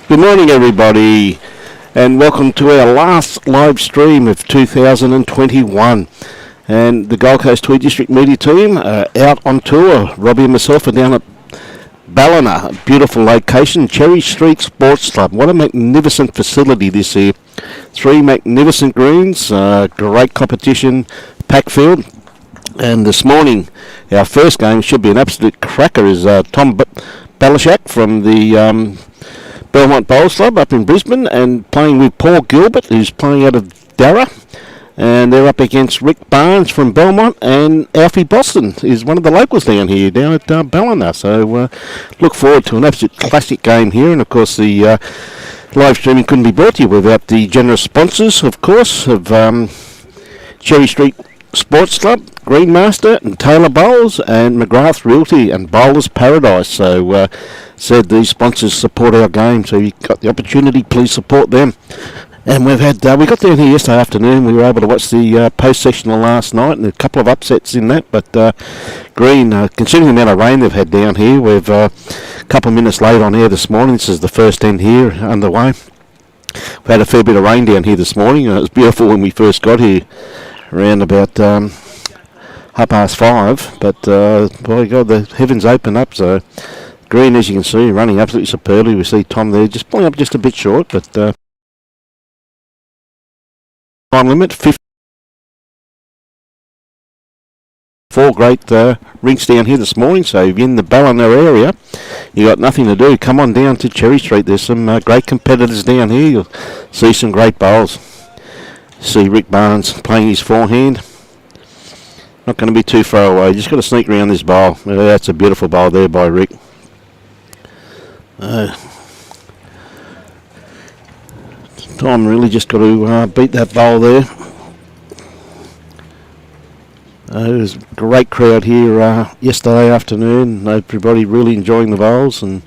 Good morning, everybody, and welcome to our last live stream of 2021. And the Gold Coast-Tweed District Media Team out on tour. Robbie and myself are down at Ballina, a beautiful location, Cherry Street Sports Club. What a magnificent facility this here. 3 magnificent greens, great competition, packed field. And this morning, our first game should be an absolute cracker, is Tom Blaszczyk from the Belmont Bowls Club up in Brisbane, and playing with Paul Gilbert, who's playing out of Darra, and they're up against Rick Barnes from Belmont, and Alfie Boston is one of the locals down here, down at Ballina. So look forward to an absolute classic game here, and of course the live streaming couldn't be brought to you without the generous sponsors, of course, of Cherry Street Sports Club, Greenmaster and Taylor Bowls, and McGrath Realty and Bowlers Paradise. So said these sponsors support our game, so you got the opportunity, please support them. And we've had we got down here yesterday afternoon. We were able to watch the post-sectional last night, and a couple of upsets in that. But Green, considering the amount of rain they've had down here, we've a couple of minutes late on air this morning. This is the first end here underway. We've had a fair bit of rain down here this morning. It was beautiful when we first got here, around about 5:30. But boy God, the heavens open up. So Green, as you can see, running absolutely superbly. We see Tom there just pulling up just a bit short, but time limit 4 great rinks down here this morning. So if you're in the Ballina area, you got nothing to do, come on down to Cherry Street. There's some great competitors down here. You'll see some great bowls. See Rick Barnes playing his forehand. Not going to be too far away. Just got to sneak around this bowl. That's a beautiful bowl there by Rick. Tom really just got to beat that bowl there. It was a great crowd here yesterday afternoon. Everybody really enjoying the bowls, and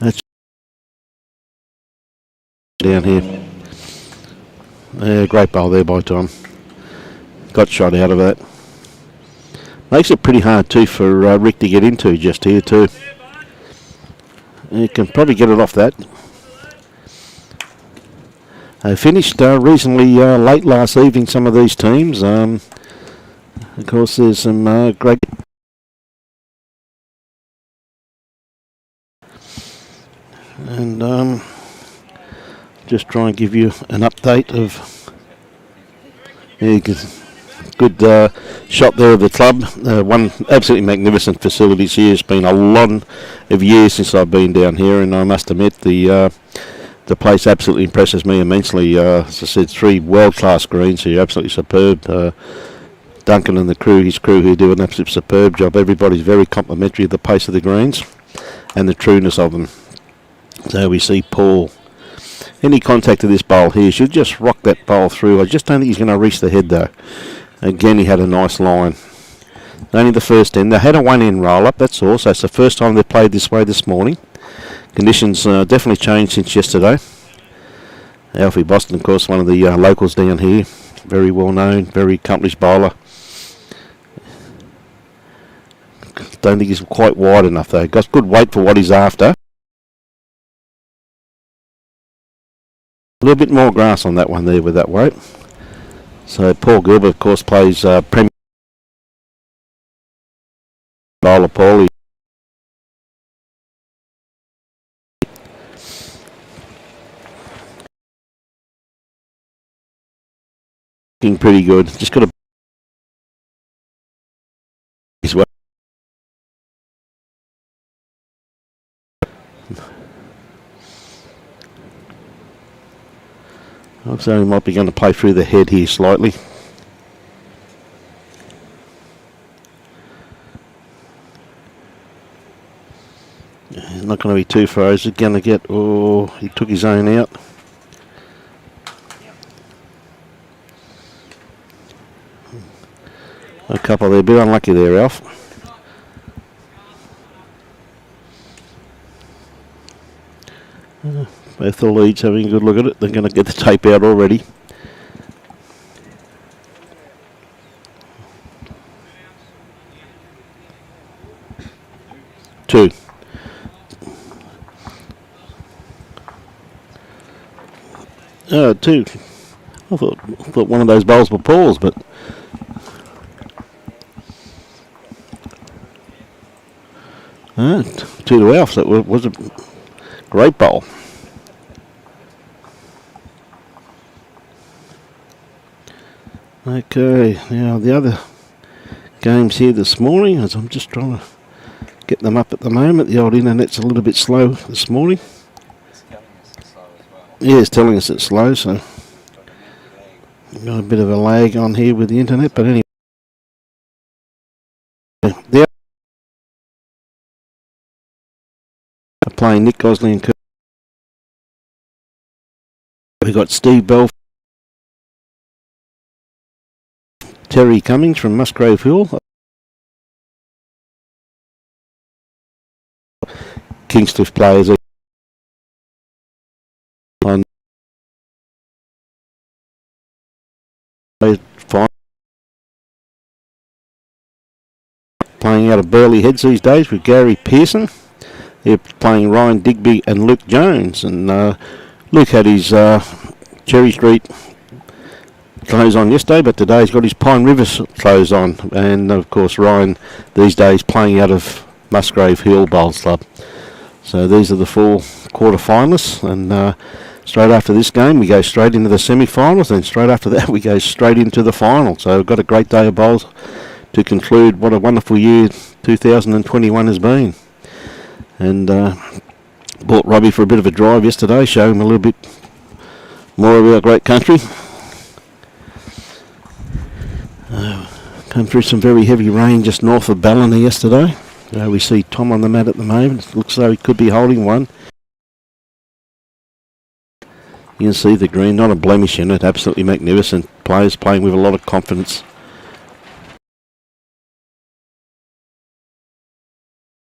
that's down here. Great bowl there by Tom. Got shot out of that. Makes it pretty hard too for Rick to get into just here too. You can probably get it off that. They finished reasonably late last evening, some of these teams. Of course, there's some great... And just try and give you an update of... Good shot there of the club. One absolutely magnificent facilities here. It's been a lot of years since I've been down here, and I must admit the place absolutely impresses me immensely. As I said, 3 world-class greens here, absolutely superb. Duncan and his crew here do an absolute superb job. Everybody's very complimentary of the pace of the greens and the trueness of them. So we see Paul. Any contact to this bowl here should just rock that bowl through. I just don't think he's going to reach the head though. Again, he had a nice line. Only the first end. They had a 1-end roll-up, that's all. So it's the first time they played this way this morning. Conditions definitely changed since yesterday. Alfie Boston, of course, one of the locals down here. Very well known, very accomplished bowler. Don't think he's quite wide enough though. Got good weight for what he's after. A little bit more grass on that one there with that weight. So Paul Gilbert, of course, plays Premier bowler. Paul. Looking pretty good. Just got to his way. Looks like he might be going to play through the head here slightly. He's not going to be too far. He's going to get... Oh, he took his own out. A couple there. A bit unlucky there, Alf. Both the leads having a good look at it. They're going to get the tape out already. Two. I thought one of those bowls were Paul's, but two to Alf. That was a great bowl. Okay, now the other games here this morning, as I'm just trying to get them up at the moment. The old internet's a little bit slow this morning. It's telling us it's slow as well. Yeah, it's telling us it's slow, so got a bit of a lag on here with the internet, but anyway. They're playing Nick Gosley and Kirk. We've got Steve Bell, Terry Cummings from Musgrave Hill. Kingscliff players on playing out of Burley Heads these days with Gary Pearson. They're playing Ryan Digby and Luke Jones, and Luke had his Cherry Street close on yesterday, but today he's got his Pine Rivers close on, and of course Ryan these days playing out of Musgrave Hill Bowls Club. So these are the 4 quarter finalists, and straight after this game we go straight into the semi-finals, and straight after that we go straight into the final. So we've got a great day of bowls to conclude what a wonderful year 2021 has been. And brought Robbie for a bit of a drive yesterday, show him a little bit more of our great country. Come through some very heavy rain just north of Ballina yesterday. We see Tom on the mat at the moment. It looks as though he could be holding one. You can see the green, not a blemish in it, absolutely magnificent. Players playing with a lot of confidence.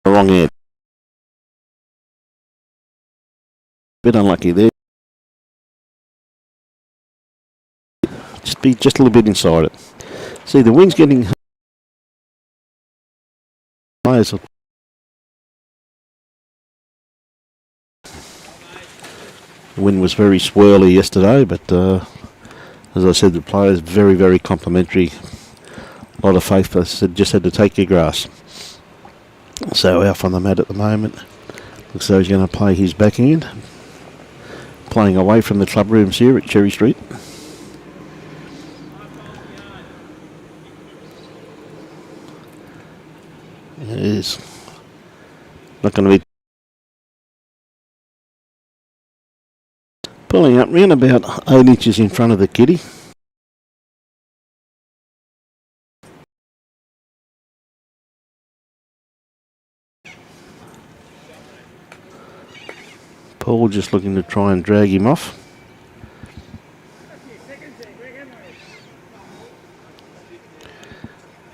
Wrong end. Bit unlucky there. Just be just a little bit inside it. See, the wind's getting players. The wind was very swirly yesterday, but as I said, the players very, very complimentary. A lot of faith. I said, just had to take your grass. So Alf on the mat at the moment. Looks as though he's going to play his backhand. Playing away from the club rooms here at Cherry Street. It is not going to be pulling up round about 8 inches in front of the kitty. Paul just looking to try and drag him off.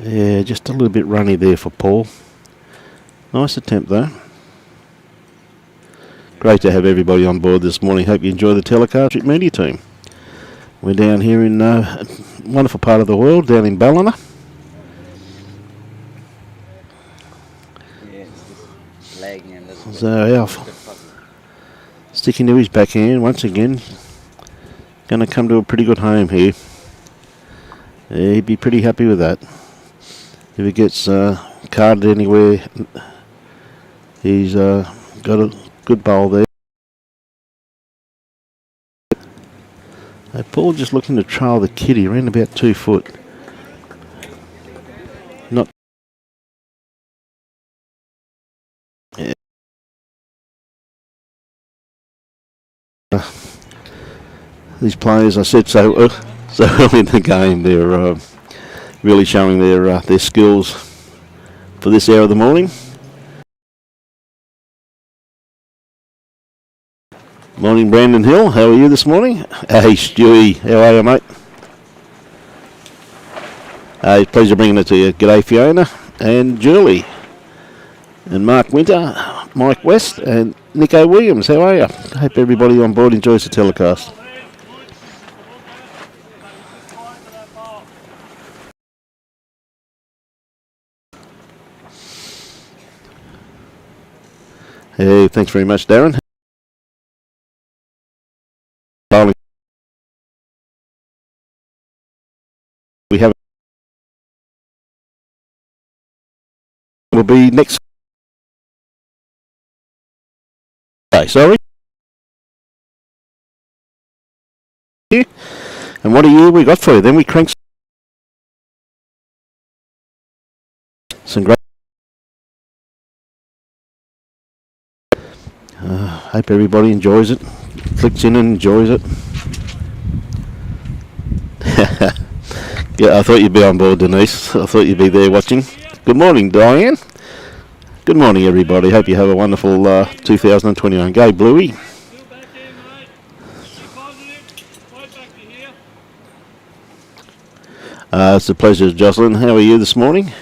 Yeah, just a little bit runny there for Paul. Nice attempt though. Great to have everybody on board this morning. Hope you enjoy the telecast media team. We're down here in a wonderful part of the world, down in Ballina. Yeah, it's just lagging a little bit. So Alf sticking to his backhand once again. Going to come to a pretty good home here. Yeah, he'd be pretty happy with that. If he gets carded anywhere, he's got a good bowl there. Paul just looking to trail the kitty around about 2 foot. Not. Yeah. These players, I said so early in the game, they're really showing their skills for this hour of the morning. Morning, Brandon Hill. How are you this morning? Hey, Stewie. How are you, mate? Hey, pleasure bringing it to you. G'day, Fiona and Julie and Mark Winter, Mike West and Nico Williams. How are you? Hope everybody on board enjoys the telecast. Hey, thanks very much, Darren. will be next day. Sorry. And what a year we got for you. Then we cranked some great. Hope everybody enjoys it. Clicks in and enjoys it. Yeah, I thought you'd be on board, Denise. I thought you'd be there watching. Good morning, Diane. Good morning, everybody. Hope you have a wonderful 2021. Go, Bluey. It's a pleasure, Jocelyn. How are you this morning?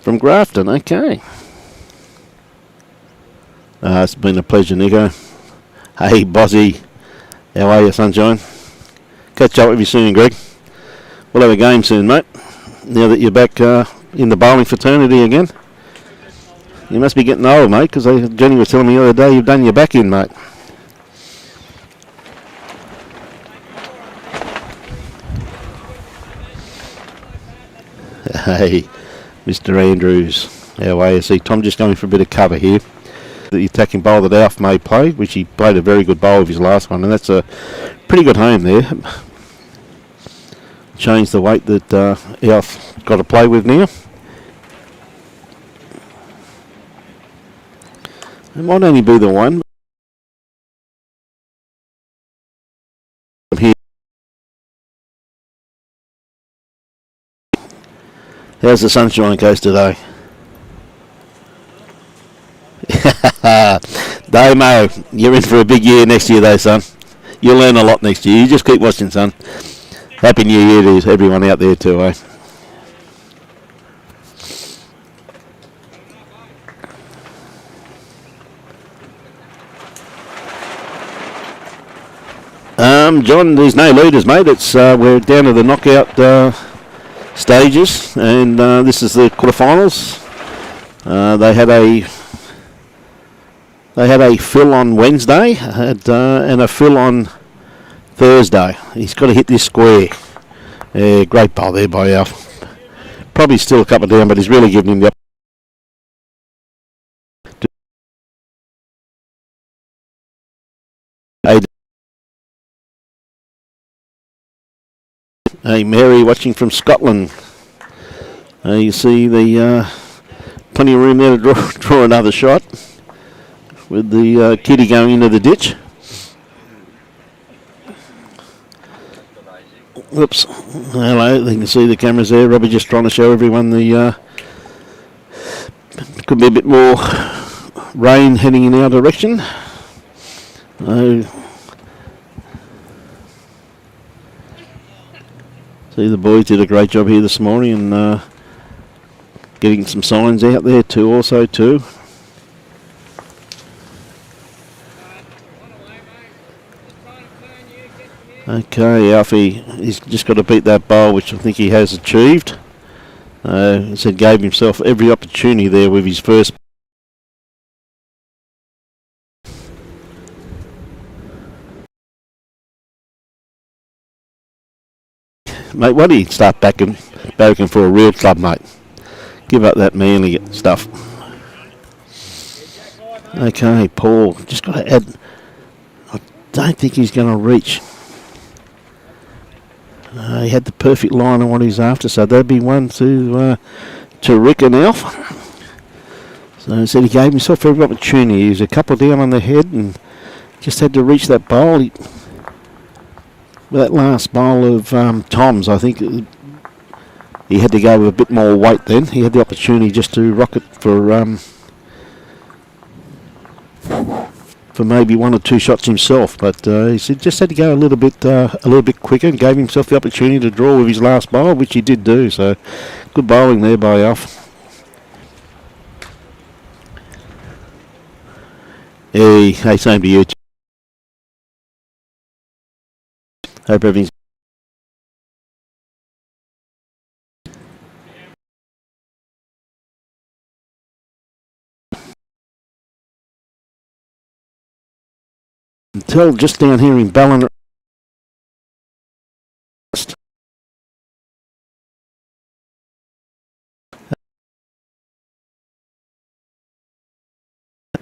From Grafton, okay. It's been a pleasure, Nico. Hey, Bozzy. How are you, sunshine? Catch up with you soon, Greg. We'll have a game soon, mate. Now that you're back in the bowling fraternity again. You must be getting old, mate, because Jenny was telling me the other day you've done your back in, mate. Hey, Mr. Andrews. How are you? See, Tom just going for a bit of cover here. The attacking bowl that Alf may play, which he played a very good bowl with his last one, and that's a pretty good home there. Change the weight that Alf got to play with now. It might only be the one. Here. How's the Sunshine Coast today? Damo, you're in for a big year next year though, son. You'll learn a lot next year. You just keep watching, son. Happy New Year to everyone out there too, eh? John, there's no leaders, mate. It's we're down to the knockout stages, and this is the quarterfinals. They had a fill on Wednesday and a fill on Thursday. He's got to hit this square. Great bowl there by Alf. Probably still a couple down, but he's really giving him the Hey, Mary watching from Scotland. You see the plenty of room there to draw another shot with the kitty going into the ditch. Oops. Hello, you can see the cameras there. Robbie just trying to show everyone the could be a bit more rain heading in our direction. See, the boys did a great job here this morning and getting some signs out there too also too. Okay, Alfie, he's just got to beat that bowl, which I think he has achieved. He said gave himself every opportunity there with his first. Mate, why do you start backing for a real club, mate? Give up that manly stuff. Okay, Paul, just got to add. I don't think he's going to reach. He had the perfect line on what he's after, so that'd be one to Rick and Alf. So he said he gave himself every opportunity. He was a couple down on the head and just had to reach that bowl. With that last bowl of Tom's, I think he had to go with a bit more weight then. He had the opportunity just to rock it for maybe one or two shots himself, but he said just had to go a little bit quicker and gave himself the opportunity to draw with his last bowl, which he did do. So good bowling there by Alf. Hey, same to you. Hope everything's until just down here in Ballina.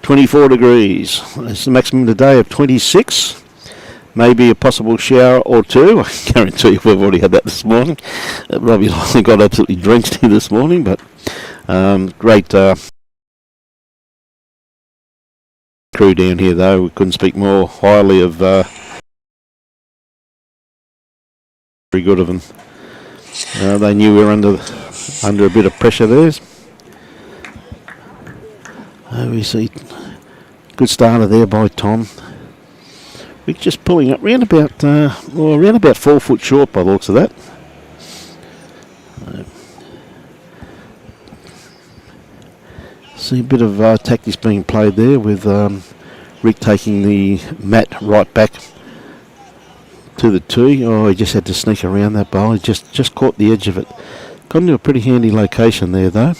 24 degrees. It's the maximum today of 26. Maybe a possible shower or two. I guarantee you we've already had that this morning. Robbie got absolutely drenched here this morning, but great crew down here though. We couldn't speak more highly of very good of them. They knew we were under a bit of pressure there. We see good starter there by Tom. We're just pulling up around about 4 foot short by the looks of that. See a bit of tactics being played there with Rick taking the mat right back to the tee. Oh, he just had to sneak around that bowl. He just caught the edge of it. Got into a pretty handy location there though.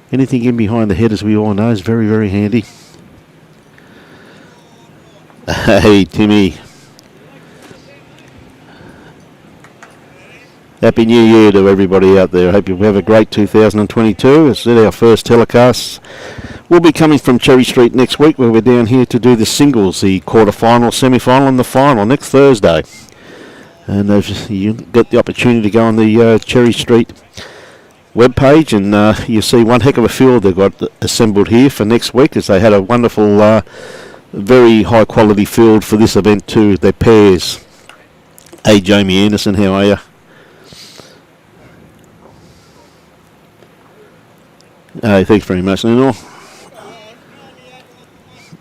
Anything in behind the head, as we all know, is very, very handy. Hey, Timmy. Happy New Year to everybody out there. I hope you have a great 2022. It's our first telecast. We'll be coming from Cherry Street next week, where we're down here to do the singles, the quarter-final, semi-final and the final next Thursday. And you got the opportunity to go on the Cherry Street webpage, and you see one heck of a field they've got assembled here for next week, as they had a wonderful, very high quality field for this event too. Their pairs. Hey, Jamie Anderson, how are you? Hey, thanks very much, Lenore.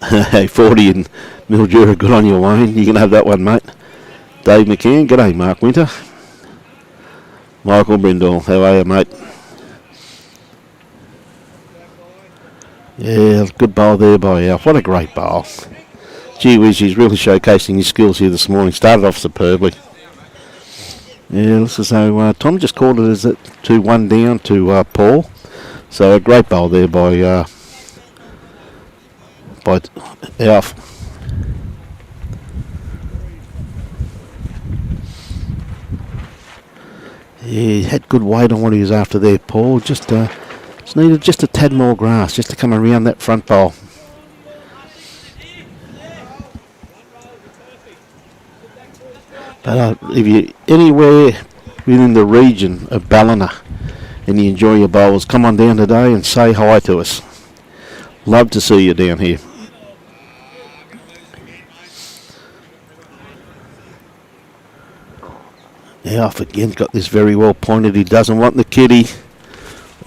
Hey, 40 and Mildura, good on you, Wayne. You can have that one, mate. Dave McCann, g'day, Mark Winter. Michael Brindle, how are you, mate? Yeah, good bowl there by Alf. What a great bowl. Gee whiz, he's really showcasing his skills here this morning. Started off superbly. Yeah, looks as though Tom just called it as a 2-1 down to Paul. So a great bowl there by Alf. Yeah, he had good weight on what he was after there, Paul. Just needed just a tad more grass just to come around that front bowl. But if you're anywhere within the region of Ballina and you enjoy your bowls, come on down today and say hi to us. Love to see you down here. Alf again got this very well pointed. He doesn't want the kitty.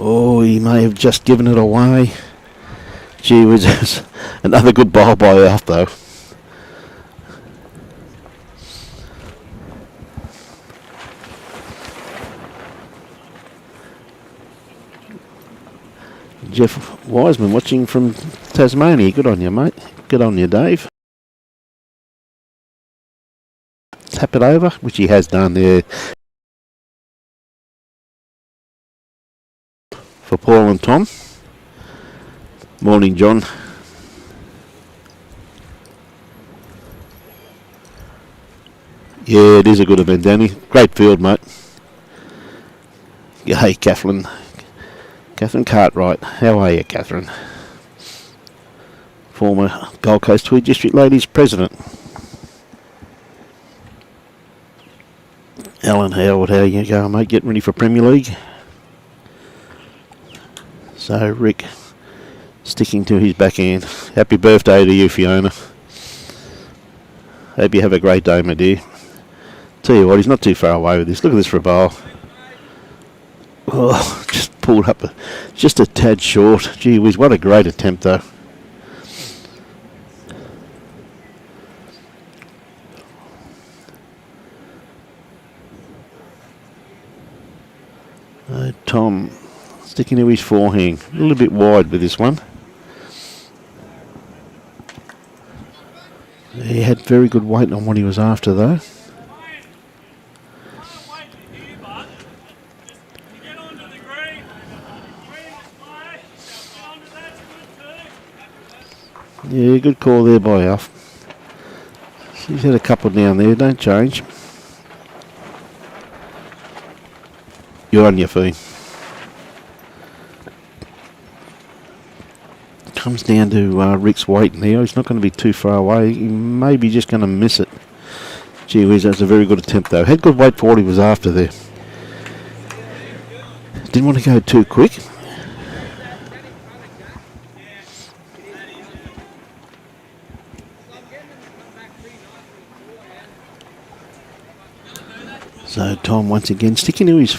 Oh, he may have just given it away. Gee whiz, another good bowl by Alf though. Jeff Wiseman watching from Tasmania. Good on you, mate. Good on you, Dave. Tap it over, which he has done there for Paul and Tom. Morning, John. Yeah, it is a good event, Danny. Great field, mate. Hey, Catherine Cartwright. How are you, Catherine? Former Gold Coast Tweed District Ladies President. Alan Howard, how you going, mate? Getting ready for Premier League? So, Rick sticking to his backhand. Happy birthday to you, Fiona. Hope you have a great day, my dear. Tell you what, he's not too far away with this. Look at this for a bowl. Oh, just pulled up just a tad short. Gee whiz, what a great attempt though. Tom sticking to his forehand. A little bit wide with this one. He had very good weight on what he was after though. Yeah, good call there by Alf. He's had a couple down there, don't change. You're on your feet. Comes down to Rick's weight now. He's not going to be too far away. He may be just going to miss it. Gee whiz, that's a very good attempt though. Had good weight for what he was after there. Didn't want to go too quick. So Tom once again sticking to his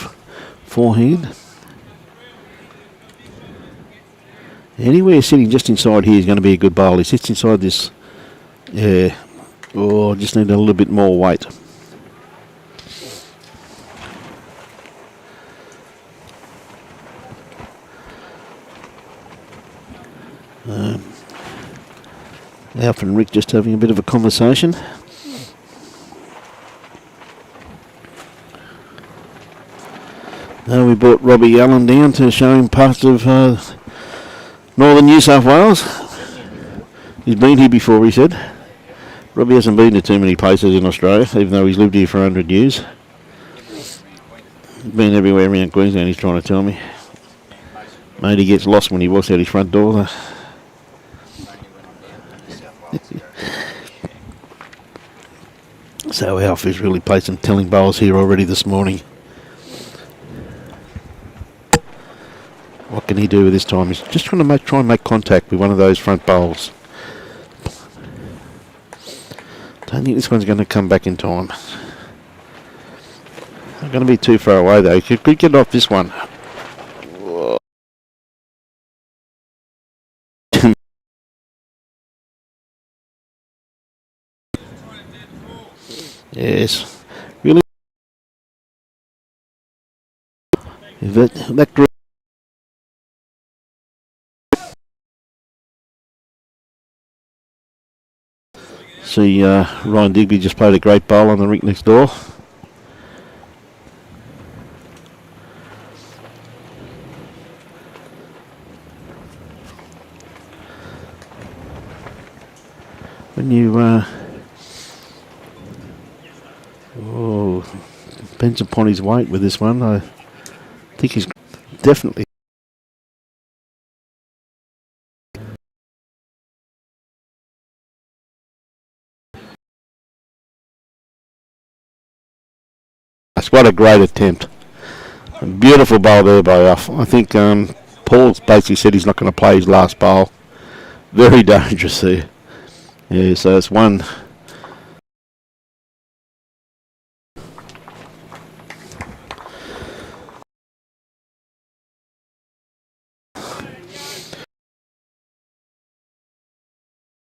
forehand. Anywhere sitting just inside here is going to be a good bowl. He sits inside this. Yeah. Oh, just need a little bit more weight. Alf and Rick just having a bit of a conversation. We brought Robbie Allen down to show him parts of northern New South Wales. He's been here before, he said. Robbie hasn't been to too many places in Australia, even though he's lived here for 100 years. He's been everywhere around Queensland, he's trying to tell me. Mate, he gets lost when he walks out his front door, though. So Alf has really played some telling bowls here already this morning. What can he do with this time? He's just trying to try and make contact with one of those front bowls. Don't think this one's going to come back in time. Not going to be too far away though. He could get off this one. Yes, really. That group. See, Ryan Digby just played a great bowl on the rink next door. When you depends upon his weight with this one. I think he's definitely. What a great attempt. A beautiful bowl there by Alf. I think Paul's basically said he's not going to play his last bowl. Very dangerous there. Yeah, so it's one.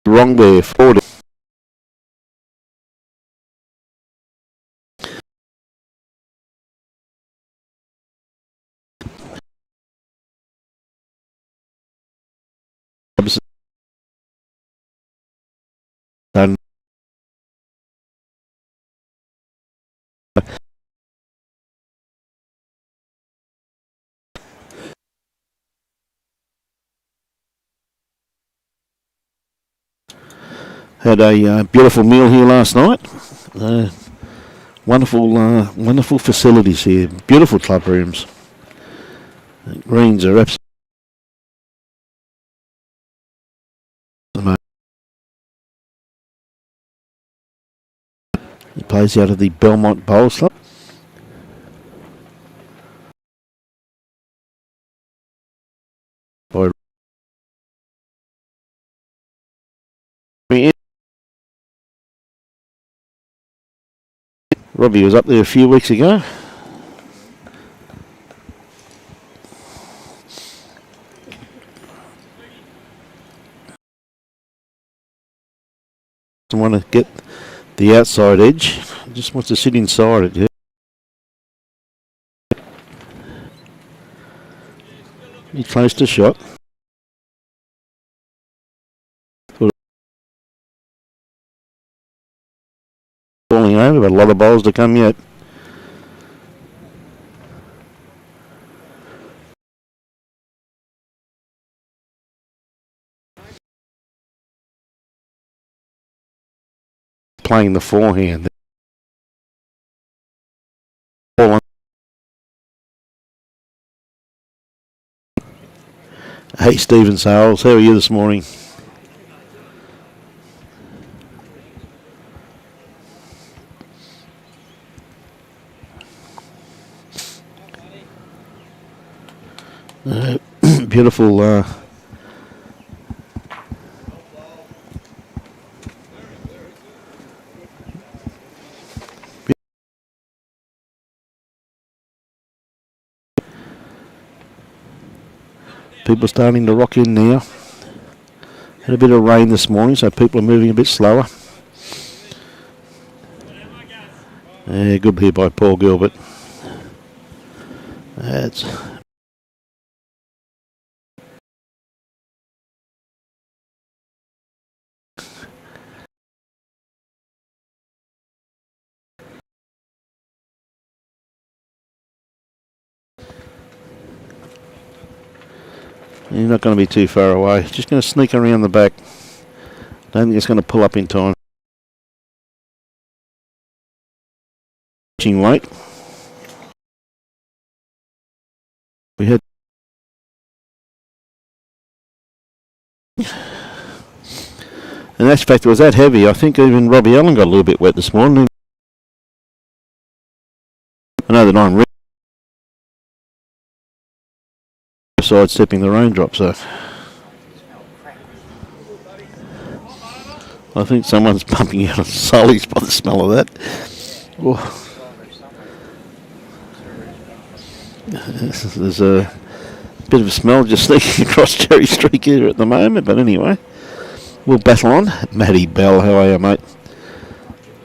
Wrong there, 40. And had a beautiful meal here last night. Wonderful facilities here. Beautiful club rooms. The greens are absolutely. He plays out of the Belmont Bowls Club. By Robbie was up there a few weeks ago. Doesn't want to get the outside edge. Just wants to sit inside it. Yeah. He placed a shot. Falling over, but a lot of bowls to come yet. Playing the forehand. Hey, Stephen Sales, how are you this morning? Beautiful people starting to rock in now. Had a bit of rain this morning, so people are moving a bit slower. Good here by Paul Gilbert. That's You're not going to be too far away. Just going to sneak around the back. Don't think it's going to pull up in time. Weight. We had and that's fact it was that heavy. I think even Robbie Allen got a little bit wet this morning. I know that I'm sidestepping the raindrop, so I think someone's pumping out of Sully's by the smell of that. Oh. There's a bit of a smell just sneaking across Cherry Street here at the moment, but anyway, we'll battle on. Matty Bell, how are you, mate?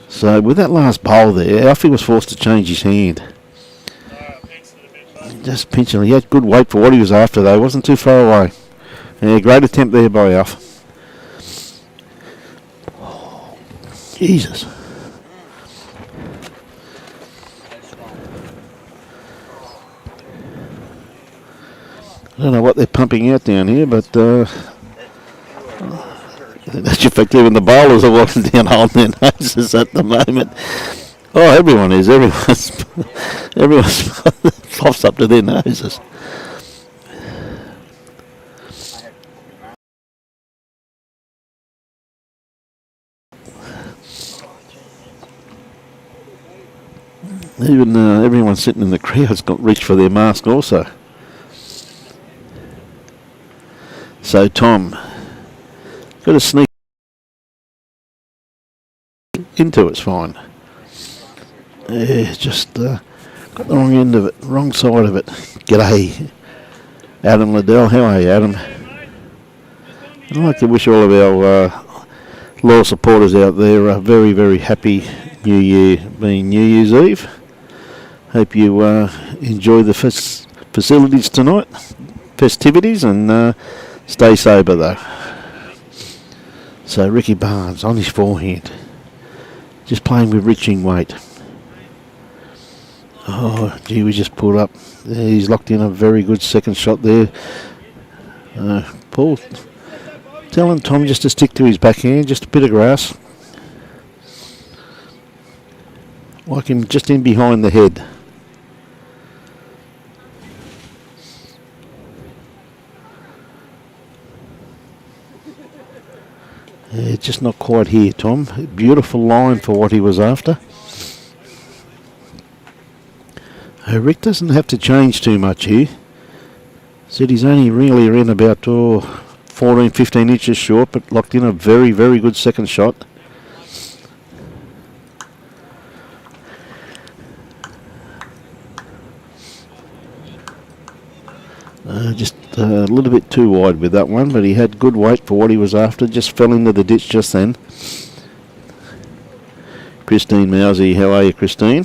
So with that last bowl there, Alfie was forced to change his hand. Just pinching. He had good weight for what he was after, though. Wasn't too far away. Yeah, great attempt there by Alf. Oh, Jesus. I don't know what they're pumping out down here, but that's effectively when the bowlers are walking down holding their noses at the moment. Oh, everyone is. Everyone's coughs up to their noses. Even everyone sitting in the crowd's got reached for their mask also. So Tom, got to sneak into it's fine. Yeah, just got the wrong end of it, wrong side of it. G'day, Adam Liddell. How are you, Adam? I'd like to wish all of our loyal supporters out there a very, very happy New Year, being New Year's Eve. Hope you enjoy the facilities tonight, festivities, and stay sober though. So Ricky Barnes on his forehand, just playing with reaching weight. Oh, gee, we just pulled up. He's locked in a very good second shot there. Paul telling Tom just to stick to his backhand, just a bit of grass. Like him just in behind the head. Yeah, just not quite here, Tom. Beautiful line for what he was after. Rick doesn't have to change too much here. Said he's only really around about 14, 15 inches short, but locked in a very, very good second shot. Just a little bit too wide with that one, but he had good weight for what he was after. Just fell into the ditch just then. Christine Mousey, how are you, Christine?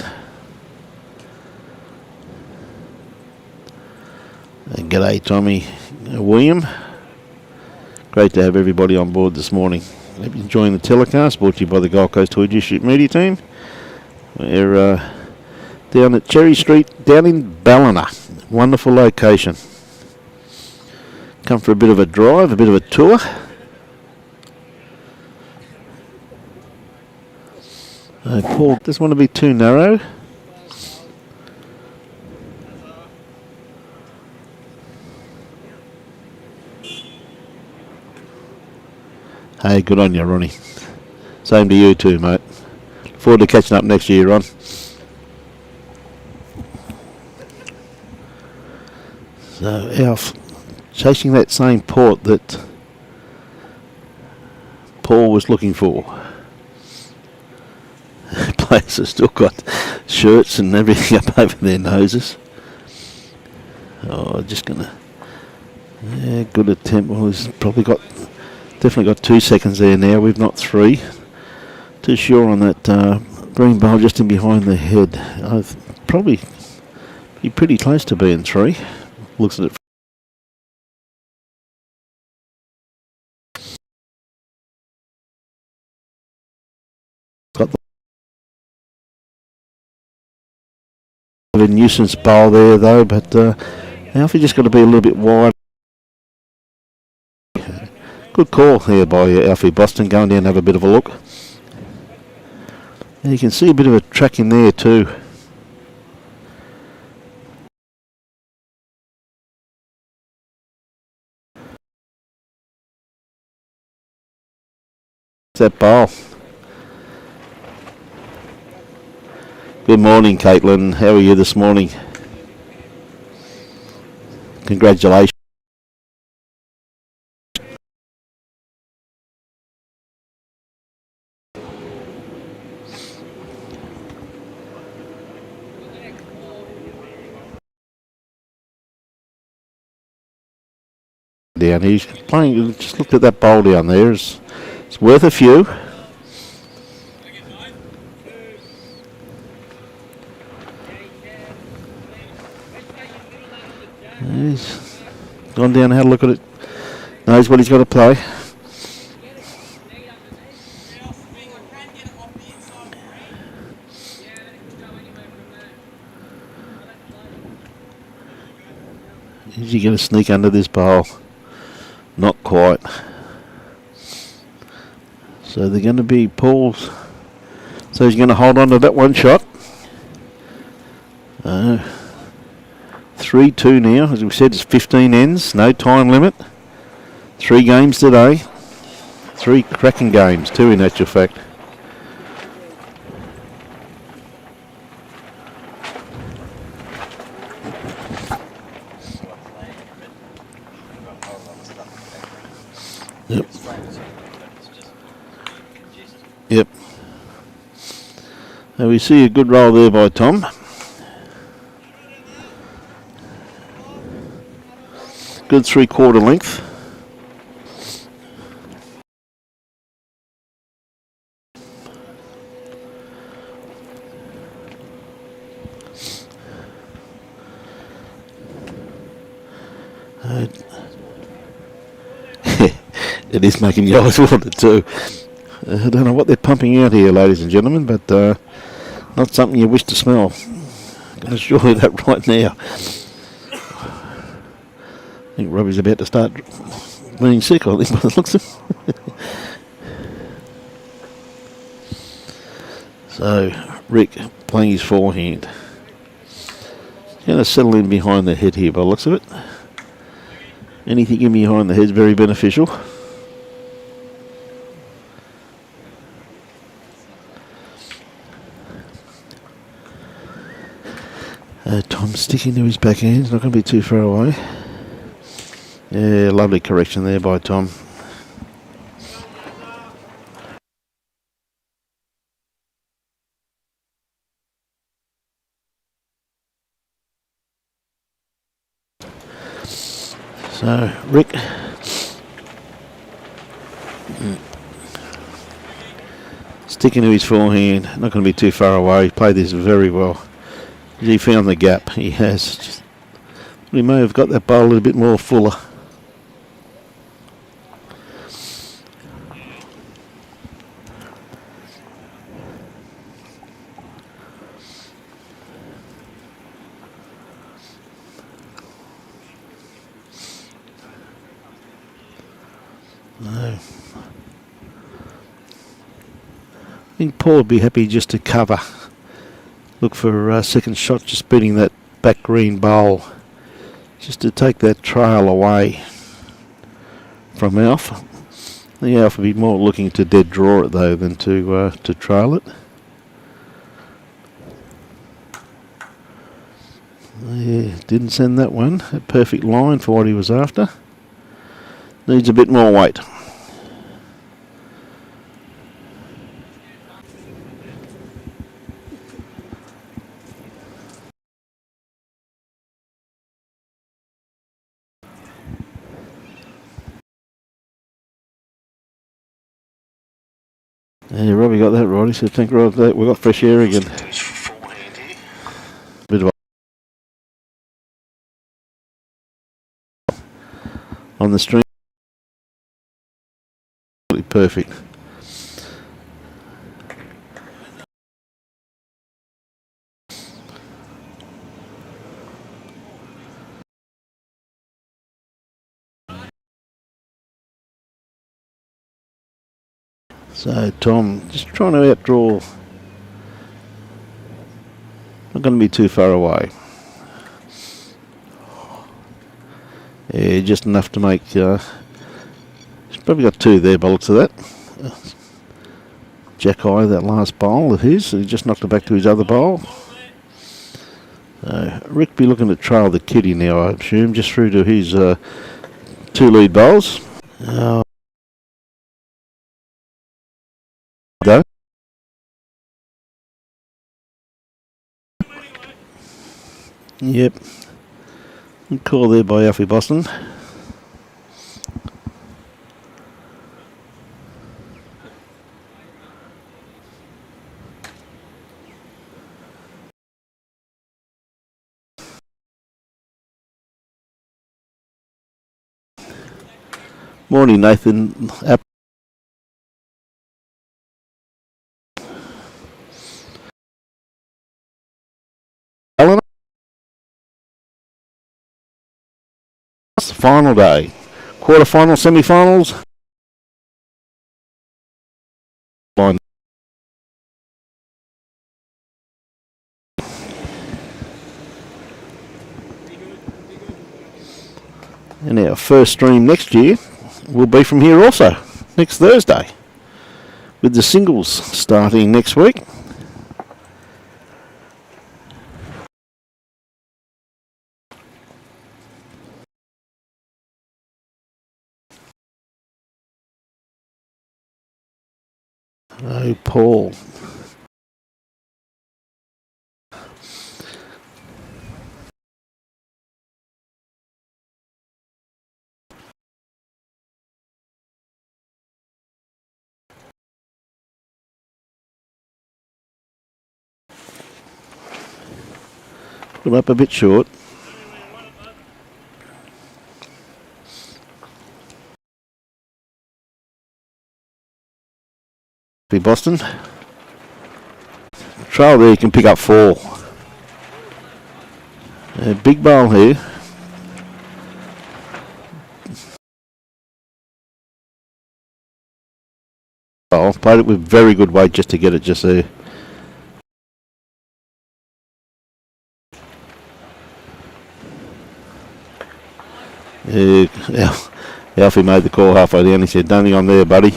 G'day, Tommy William. Great to have everybody on board this morning. Hope you're enjoying the telecast, brought to you by the Gold Coast-Tweed District Media Team. We're down at Cherry Street, down in Ballina. Wonderful location. Come for a bit of a drive, a bit of a tour. Paul doesn't want to be too narrow. Hey, good on you, Ronnie. Same to you too, mate. Look forward to catching up next year, Ron. So Alf chasing that same port that Paul was looking for. Players have still got shirts and everything up over their noses. Oh, just gonna, yeah, good attempt. Well, he's probably definitely got 2 seconds there now. We've not 3. Too sure on that green ball just in behind the head. I've probably be pretty close to being 3. Looks at it. Got the nuisance bowl there though, but Alfie just got to be a little bit wide. Good call here by Alfie Boston, going down and have a bit of a look. And you can see a bit of a track in there too. That bowl. Good morning, Caitlin. How are you this morning? Congratulations. Down, he's playing. Just look at that bowl down there. It's worth a few. He's gone down and had a look at it. Knows what he's got to play. Is he going to sneak under this bowl? Not quite. So they're going to be Paul's. So he's going to hold on to that one shot. 3-2 now. As we said, it's 15 ends. No time limit. 3 games today. 3 cracking games too, in actual fact. Yep. Yep. So we see a good roll there by Tom. Good 3/4 length. It is making you always want it too. I don't know what they're pumping out here, ladies and gentlemen, but not something you wish to smell. I can assure you that right now. I think Robbie's about to start being sick, I think, by the looks of it. So, Rick playing his forehand. He's going to settle in behind the head here by the looks of it. Anything in behind the head is very beneficial. Tom sticking to his backhand, it's not going to be too far away. Yeah, lovely correction there by Tom. So, Rick. Sticking to his forehand, not going to be too far away. He played this very well. He found the gap. He has. He may have got that bowl a little bit more fuller. No. I think Paul would be happy just to cover. Look for a second shot, just beating that back green bowl, just to take that trail away from Alf. The Alf will be more looking to dead draw it though than to trail it. Yeah, didn't send that one. A perfect line for what he was after. Needs a bit more weight. Yeah, Robbie got that right. He said, "Thank God that we got fresh air again." Bit of on the string, perfect. So Tom just trying to outdraw. Not going to be too far away. Yeah, just enough to make. He's probably got two there by the looks of that. Jack High, that last bowl of his. He just knocked it back to his other bowl. Rick be looking to trail the kitty now, I assume, just through to his two lead bowls. Go. Yep. Good call there by Alfie Boston. Morning, Nathan. Alan. Final day. Quarter-final, semi-finals. Line. And our first stream next year will be from here also, next Thursday, with the singles starting next week. Oh, Paul. Put him up a bit short. Boston. Trail there, you can pick up 4. Big bowl here. Oh, played it with very good weight just to get it just there. Alfie made the call halfway down. He said, "Don't think I'm there, buddy."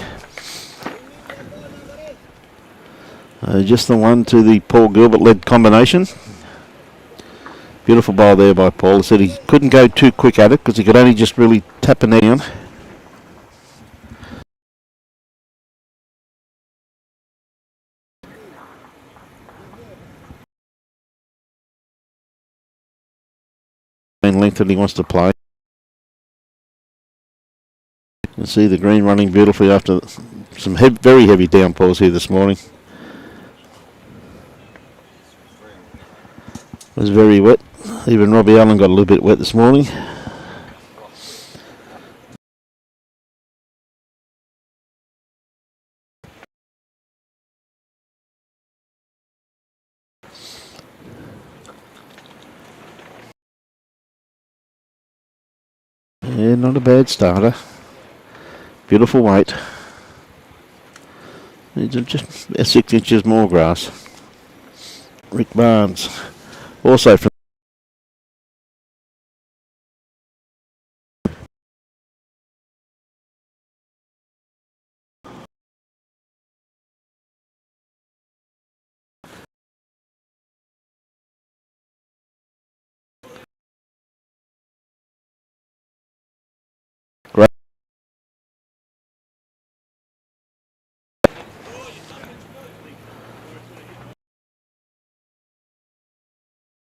Just the one to the Paul Gilbert led combination. Beautiful bowl there by Paul. He said he couldn't go too quick at it because he could only just really tap it down. Length that he wants to play. You can see the green running beautifully after some very heavy downpours here this morning. It was very wet. Even Robbie Allen got a little bit wet this morning. Yeah, not a bad starter. Beautiful weight. Just 6 inches more grass. Rick Barnes, also from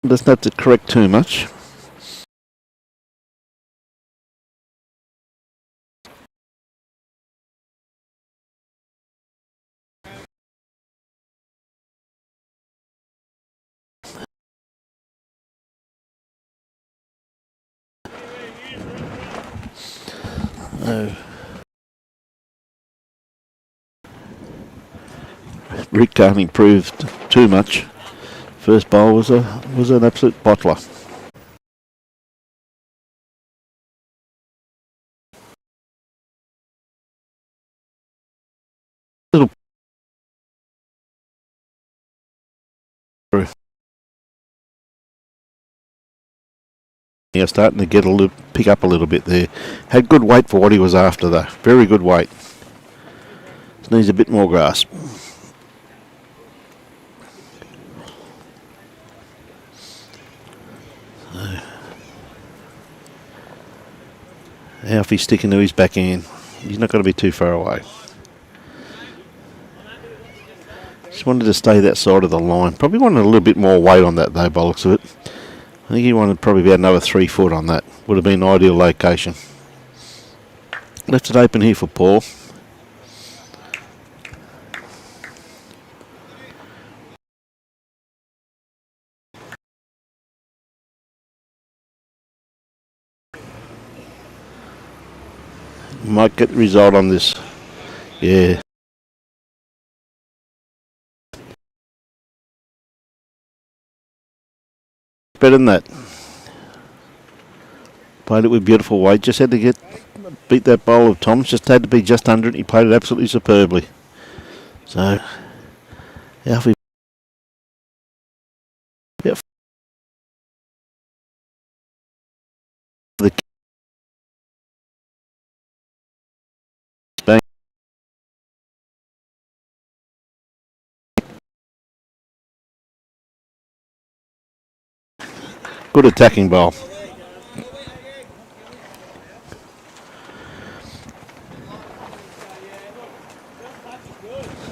Doesn't have to correct too much. Rick can't improve too much. First bowl was an absolute bottler. Little starting to get pick up a little bit there. Had good weight for what he was after though. Very good weight. Just needs a bit more grasp. Alfie's sticking to his backhand. He's not going to be too far away. Just wanted to stay that side of the line. Probably wanted a little bit more weight on that though, by the looks of it. I think he wanted probably about another 3 foot on that. Would have been an ideal location. Left it open here for Paul. Might get the result on this. Yeah. Better than that. Played it with beautiful weight. Just had to beat that bowl of Tom's. Just had to be just under it. He played it absolutely superbly. So, Alfie. Yep. The bang. Good attacking bowl.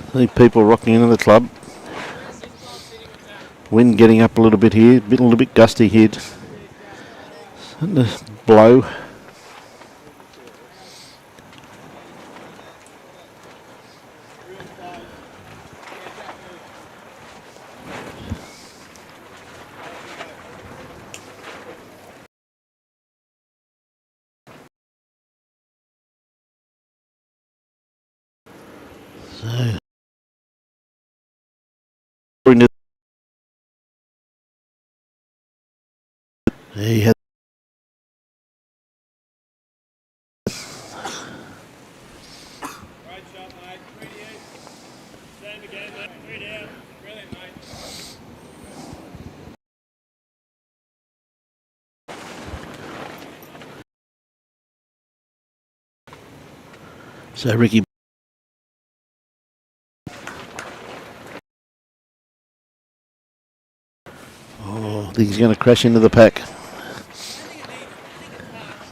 I think people rocking into the club. Wind getting up a little bit here, a little bit gusty here. And the blow. So. He had so Ricky. Oh, I think he's going to crash into the pack.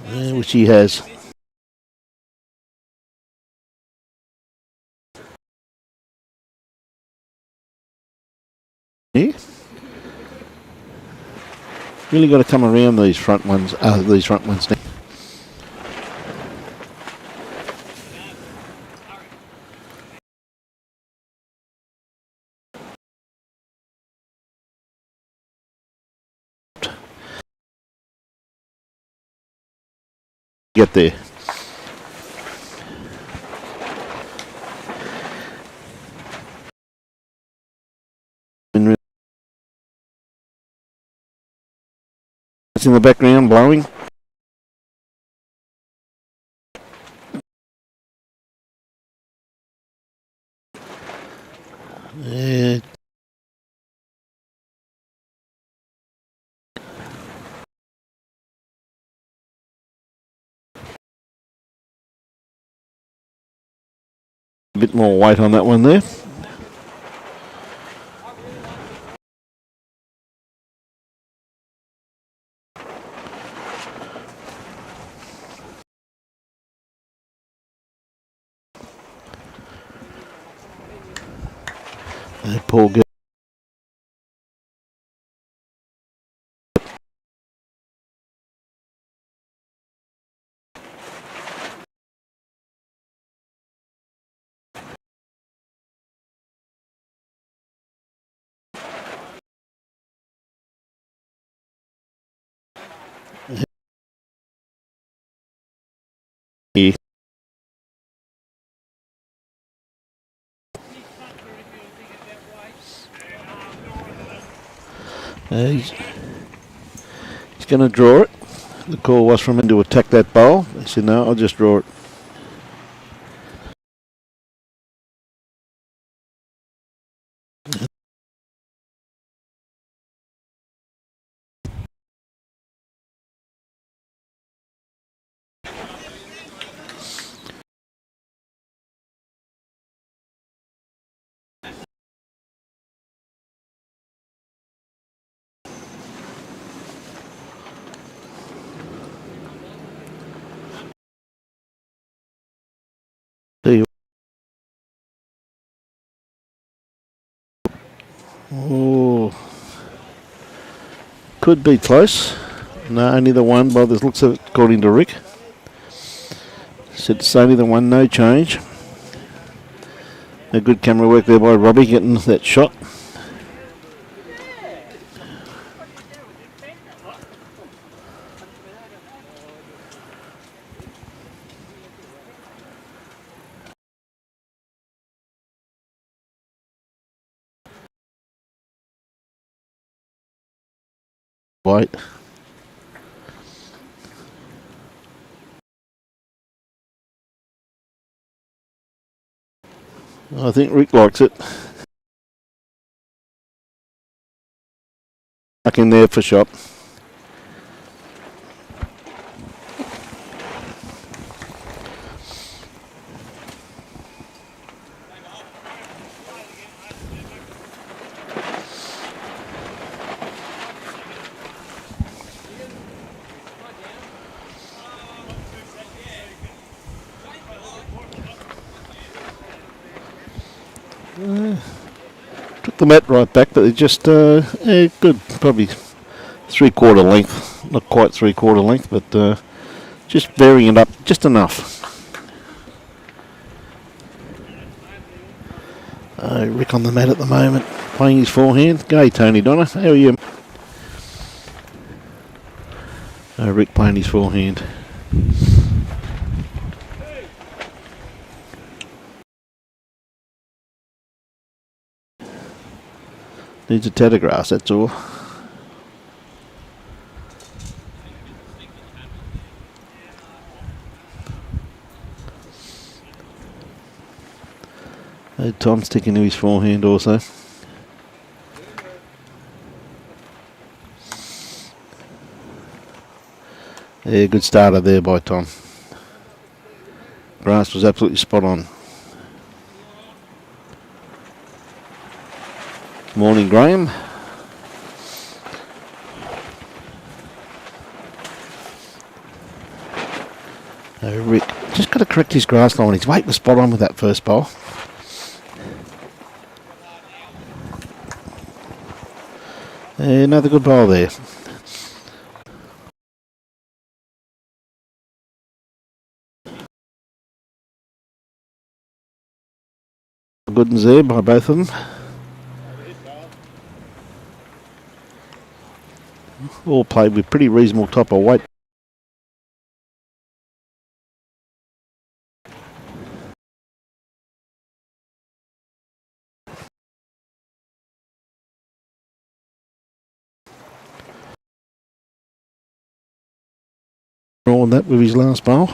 Yeah, which he has. Yeah. Really got to come around these front ones. These front ones now. Get there. It's in the background blowing. Yeah. A bit more weight on that one there. Paul Gilbert. He's going to draw it. The call was from him to attack that bowl. He said, no, I'll just draw it. Oh, could be close. No, only the one by the looks of it, according to Rick. Said it's only the one, no change. A good camera work there by Robbie getting that shot. White. I think Rick likes it. Back in there for shot. Took the mat right back, but it just good, probably 3/4 length, not quite 3/4 length, but just varying it up just enough. Rick on the mat at the moment, playing his forehand. Go, Tony Donna, how are you? Rick playing his forehand. Needs a tad of grass, that's all. Tom sticking to his forehand also. Yeah, good starter there by Tom. Grass was absolutely spot on. Morning, Graham. Rick, just got to correct his grass line. His weight was spot on with that first bowl. Another good bowl there. Good ones there by both of them. All played with pretty reasonable type of weight. On that with his last bowl.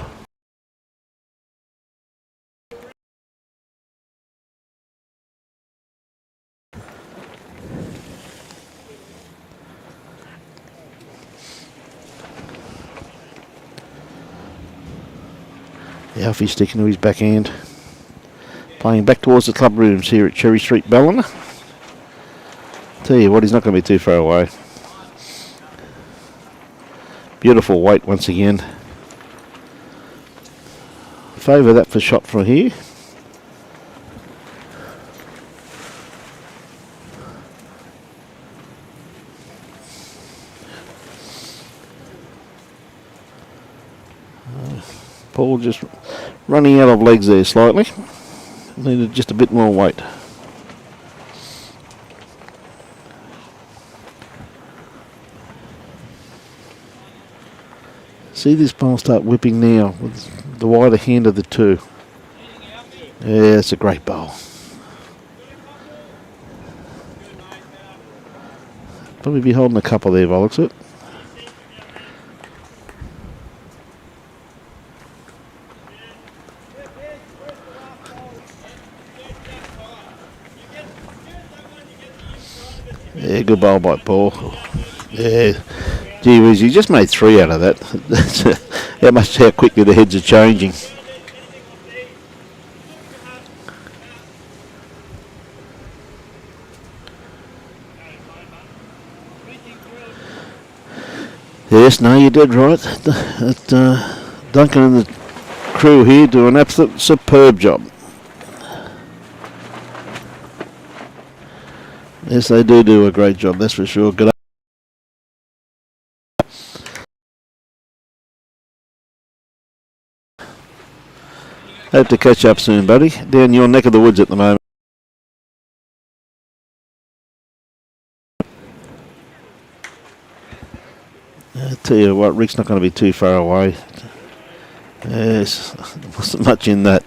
Alfie's sticking to his backhand. Playing back towards the club rooms here at Cherry Street, Ballina. Tell you what, he's not going to be too far away. Beautiful weight once again. Favour that for shot from here. Paul just running out of legs there slightly. Needed just a bit more weight. See this ball start whipping now with the wider hand of the two. Yeah, it's a great bowl. Probably be holding a couple there by the looks of it. Yeah, good bowl by Paul. Yeah, gee whiz, he just made 3 out of that. That's how quickly the heads are changing. Yes, no, you did right. Duncan and the crew here do an absolute superb job. Yes, they do a great job, that's for sure. Good. Hope to catch up soon, buddy. Down your neck of the woods at the moment. I tell you what, Rick's not going to be too far away. Yes, there wasn't much in that.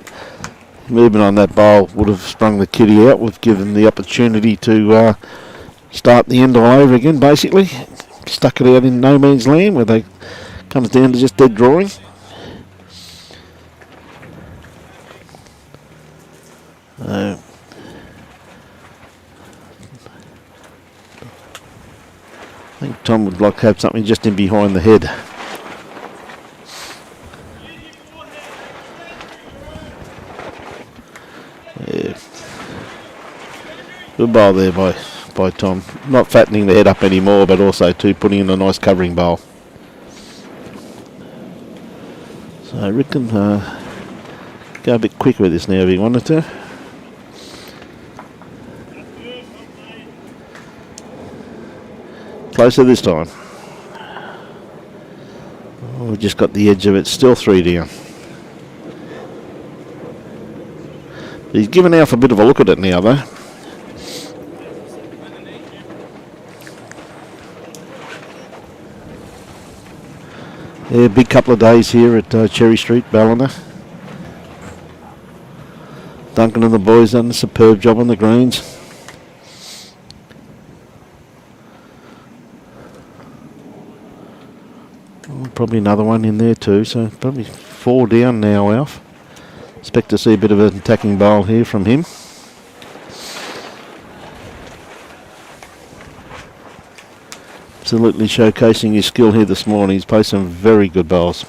Movement on that bowl would have sprung the kitty out. We've given the opportunity to start the end all over again, basically. Stuck it out in no man's land where they comes down to just dead drawing. I think Tom would like to have something just in behind the head. Yeah. Good bowl there by Tom. Not fattening the head up anymore, but also too putting in a nice covering bowl. So Rick can go a bit quicker with this now if he wanted to. Closer this time. Oh, we just got the edge of it. Still 3 down. He's given Alf a bit of a look at it now, though. Yeah, big couple of days here at Cherry Street, Ballina. Duncan and the boys done a superb job on the greens. Probably another one in there too, so probably 4 down now, Alf. Expect to see a bit of an attacking bowl here from him. Absolutely showcasing his skill here this morning. He's played some very good bowls.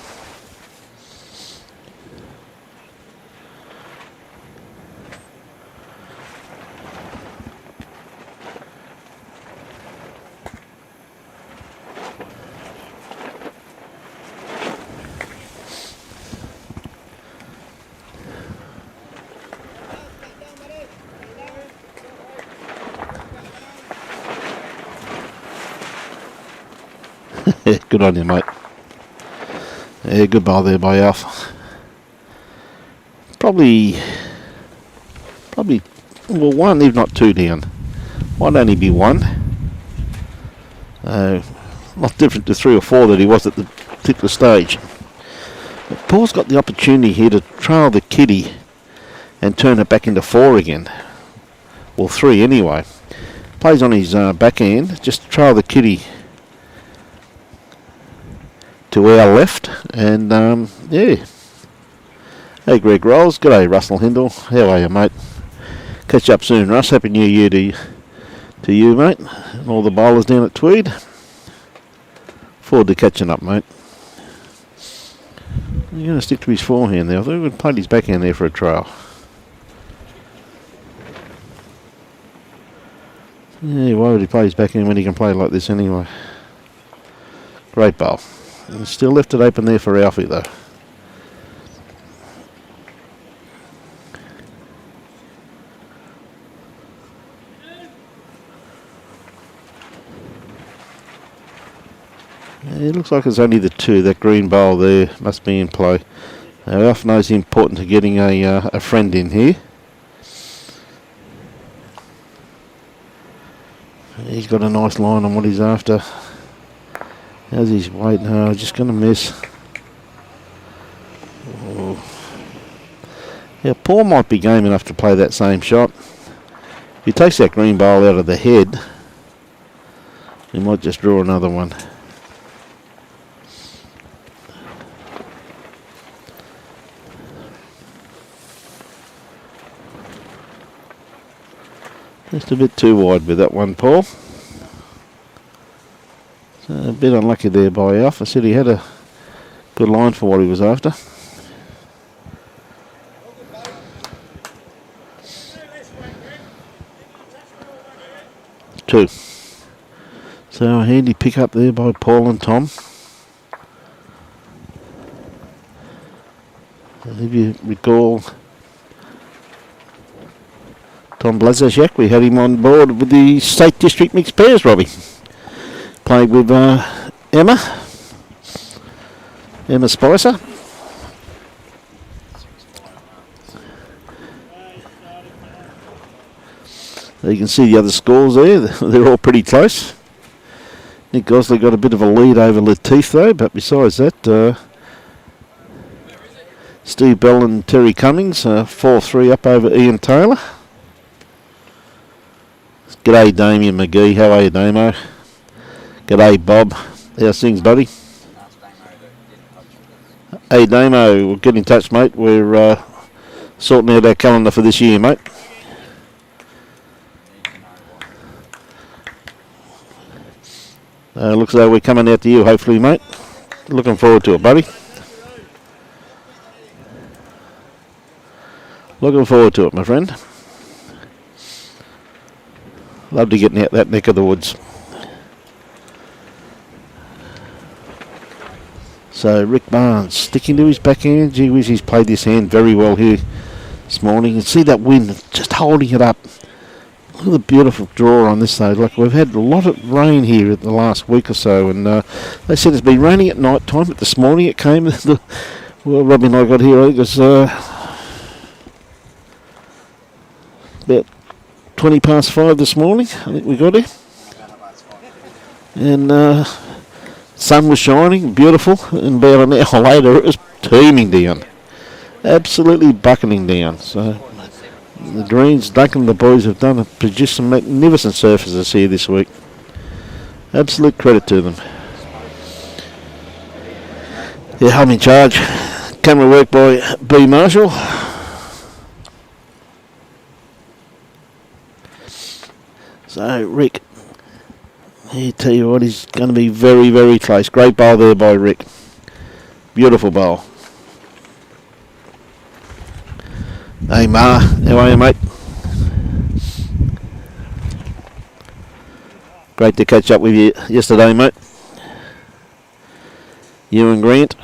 Good on you, mate. Yeah, good bowl there by Alf. Probably, well, 1 if not 2 down. Might only be 1. Not different to 3 or 4 that he was at the particular stage. But Paul's got the opportunity here to trail the kitty and turn it back into 4 again. Well, 3 anyway. Plays on his backhand, just trail the kitty to our left, and yeah. Hey Greg Rolls, g'day Russell Hindle, how are you, mate? Catch up soon, Russ. Happy New Year to you, mate, and all the bowlers down at Tweed. Forward to catching up, mate. You're going to stick to his forehand there. I thought we would play his backhand there for a trail. Yeah, why would he play his backhand when he can play like this anyway? Great bowl. And still left it open there for Alfie though. It looks like it's only the 2. That green bowl there must be in play. Alf knows the importance of getting a friend in here. He's got a nice line on what he's after. How's his weight? No, just going to miss. Oh. Yeah, Paul might be game enough to play that same shot. If he takes that green bowl out of the head, He might just draw another one. Just a bit too wide with that one, Paul. So a bit unlucky there by Alf. I said he had a good line for what he was after. Two. So a handy pick up there by Paul and Tom. If you recall, Tom Blaszczyk, we had him on board with the State District Mixed Pairs, Robbie. Played with Emma Spicer. You can see the other scores there. They're all pretty close. Nick Gosley got a bit of a lead over Latif though, but besides that, Steve Bell and Terry Cummings 4-3 up over Ian Taylor. G'day Damien McGee, how are you Damo? G'day Bob, how's things buddy? Hey Damo, we'll get in touch mate, we're sorting out our calendar for this year mate. Looks like we're coming out to you hopefully mate. Looking forward to it buddy. Looking forward to it my friend. Love to get out that neck of the woods. So Rick Barnes sticking to his backhand. Gee whiz, he's played this hand very well here this morning. You can see that wind just holding it up. Look at the beautiful draw on this side. Like we've had a lot of rain here in the last week or so, and they said it's been raining at night time, but this morning it came. Well, Robbie and I got here, I think it was about 20 past 5 this morning, I think we got here. And sun was shining, beautiful, and about an hour later it was teeming down. Absolutely bucketing down. So the greens, Duncan and the boys have produced some magnificent surfaces here this week. Absolute credit to them. Yeah, I'm in charge. Camera work by B. Marshall. So Rick, I tell you what, he's going to be very, very close. Great bowl there by Rick. Beautiful bowl. Hey Ma, how are you mate? Great to catch up with you yesterday mate. You and Grant.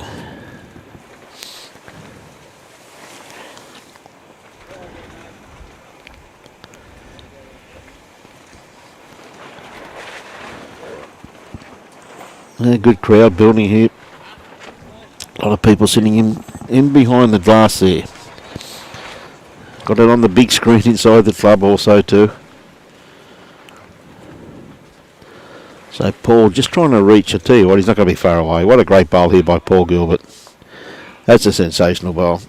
A good crowd building here. A lot of people sitting in behind the glass there. Got it on the big screen inside the club also too. So Paul just trying to reach. I tell you what, he's not going to be far away. What a great bowl here by Paul Gilbert. That's a sensational bowl.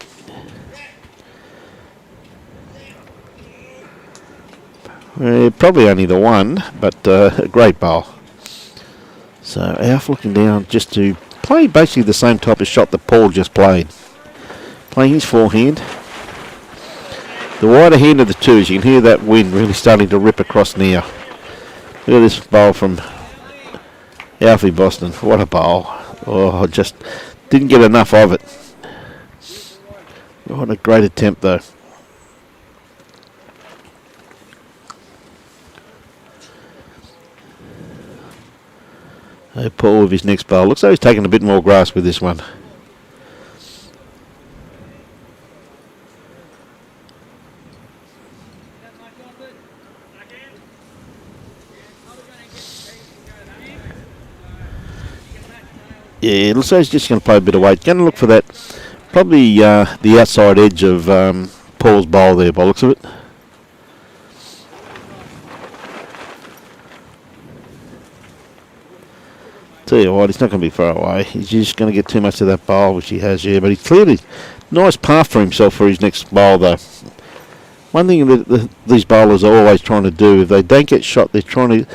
Probably only the one, but a great bowl. So Alf looking down just to play basically the same type of shot that Paul just played. Playing his forehand. The wider hand of the two, as you can hear that wind really starting to rip across now. Look at this bowl from Alfie Boston. What a bowl. Oh, just didn't get enough of it. What a great attempt though. Hey, Paul with his next bowl. Looks like he's taking a bit more grass with this one. Yeah, it looks like he's just going to play a bit of weight. Going to look for that, probably the outside edge of Paul's bowl there by the looks of it. Tell you what, he's not going to be far away. He's just going to get too much of that bowl, which he has here. But he's clearly nice path for himself for his next bowl, though. One thing that these bowlers are always trying to do, if they don't get shot, they're trying to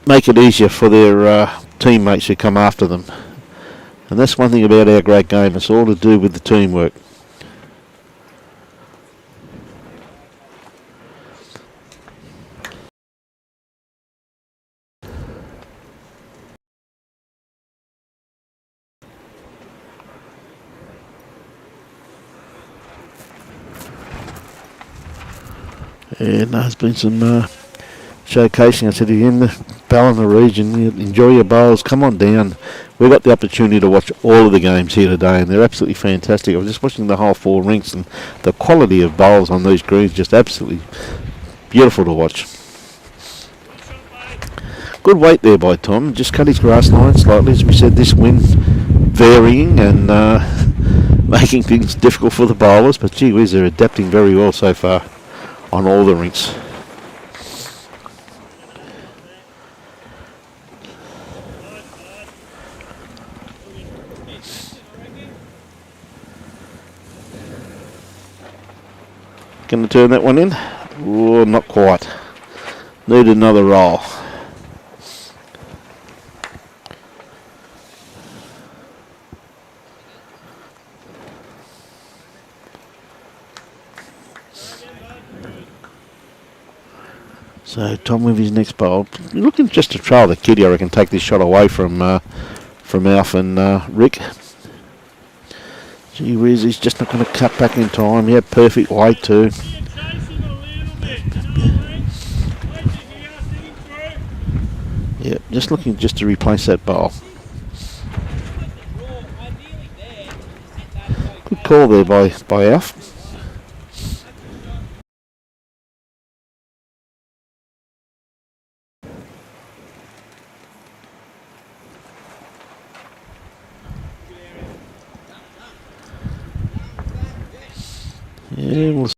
make it easier for their teammates who come after them. And that's one thing about our great game. It's all to do with the teamwork. And there's been some showcasing. I said, if you're in the Ballina region, you enjoy your bowls, come on down. We've got the opportunity to watch all of the games here today, and they're absolutely fantastic. I was just watching the whole 4 rinks, and the quality of bowls on these greens just absolutely beautiful to watch. Good weight there by Tom. Just cut his grass line slightly. As we said, this wind varying and making things difficult for the bowlers, but gee whiz, they're adapting very well so far on all the rinks. Going to turn that one in? Oh, not quite. Need another roll. So Tom with his next bowl, looking just to trail the kiddie. I reckon take this shot away from Alf and Rick. Gee whiz, he's just not going to cut back in time. He had perfect weight too. Yeah, just looking just to replace that bowl. Good call there by Alf. Yeah, we'll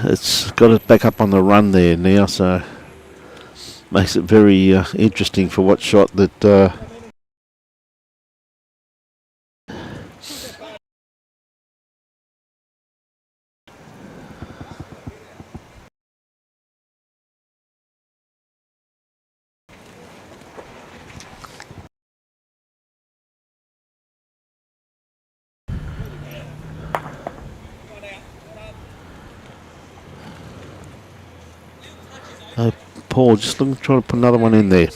it's got it back up on the run there now, so makes it very interesting for what shot that Paul just looking to try to put another one in there.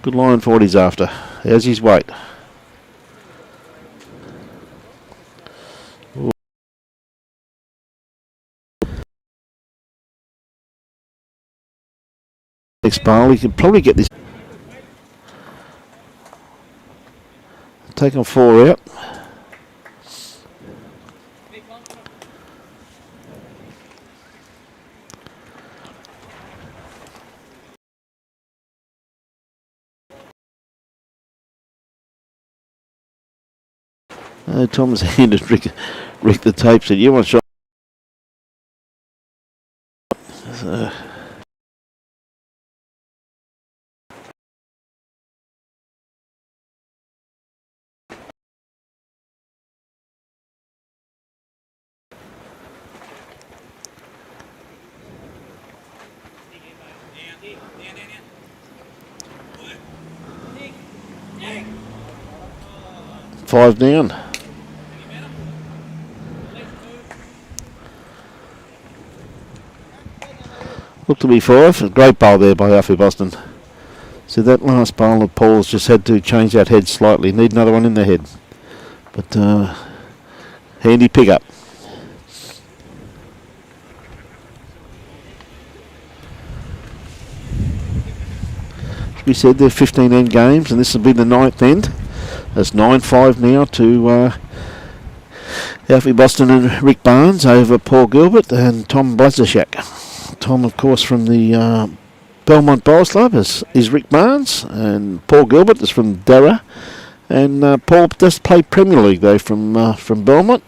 Good line for what he's after. How's his weight? Ooh. Next bowl, he could probably get this. Take on 4 out. Tom's handed Rick the tape, said, you want shot? So. Five down. Look to be 5. A great bowl there by Alf Boston. So that last bowl of Paul's just had to change that head slightly. Need another one in the head. But handy pick-up. As we said, there are 15 end games, and this will be the 9th end. That's 9-5 now to Alfie Boston and Rick Barnes over Paul Gilbert and Tom Blaszczyk. Tom, of course, from the Belmont Bowls Club is Rick Barnes, and Paul Gilbert is from Darra, and Paul does play Premier League though from Belmont,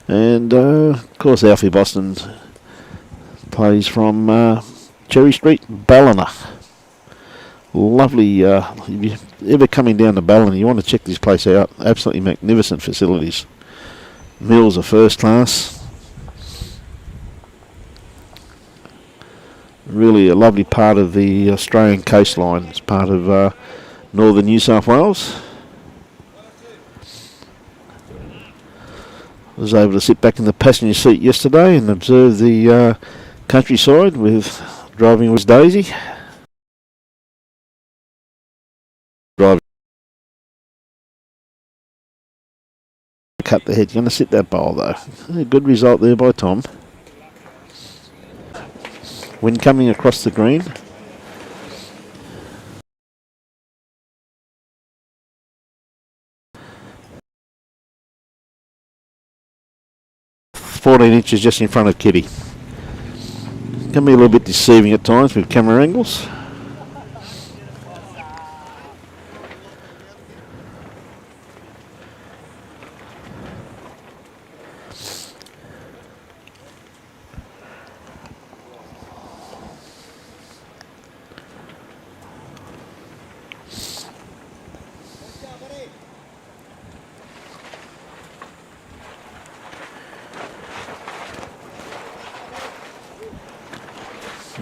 and of course Alfie Boston plays from Cherry Street, Ballina. Lovely. If you're ever coming down to Ballina, you want to check this place out. Absolutely magnificent facilities. Meals are first class. Really a lovely part of the Australian coastline. It's part of northern New South Wales. I was able to sit back in the passenger seat yesterday and observe the countryside with driving with Daisy. Cut the head. You're going to sit that bowl though. A good result there by Tom. Wind coming across the green. .14 just in front of Kitty. Can be a little bit deceiving at times with camera angles.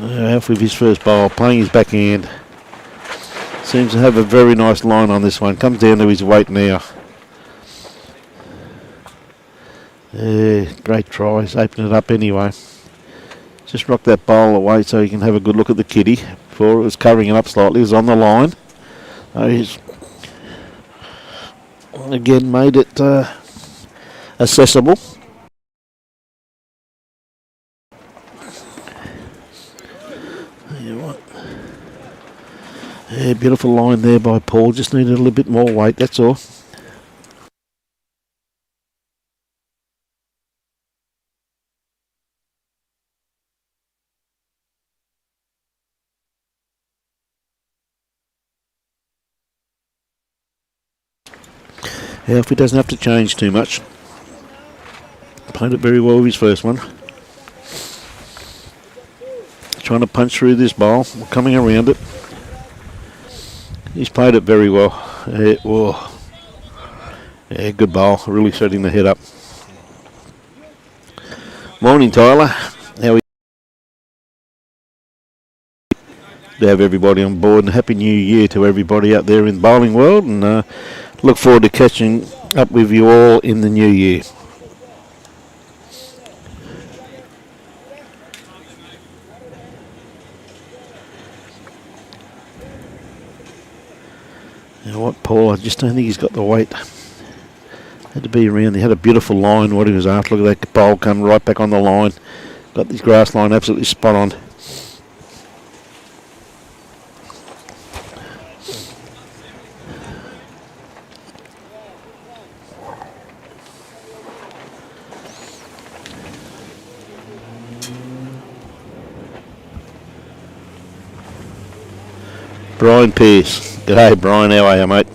Alf with his first bowl, playing his backhand. Seems to have a very nice line on this one. Comes down to his weight now. Yeah, great try. He's opened it up anyway. Just rock that bowl away so you can have a good look at the kitty. Before it was covering it up slightly. It was on the line. He's again made it accessible. Yeah, beautiful line there by Paul. Just needed a little bit more weight, that's all. Alfie doesn't have to change too much. Played it very well with his first one. Trying to punch through this bowl. We're coming around it. He's played it very well. Yeah, good bowl. Really setting the head up. Morning, Tyler. How are you? To have everybody on board, and Happy New Year to everybody out there in the bowling world, and look forward to catching up with you all in the new year. You know what, Paul, I just don't think he's got the weight. Had to be around. He had a beautiful line, what he was after. Look at that bowl come right back on the line. Got this grass line absolutely spot on. Brian Pearce. G'day, Brian. How are you, mate?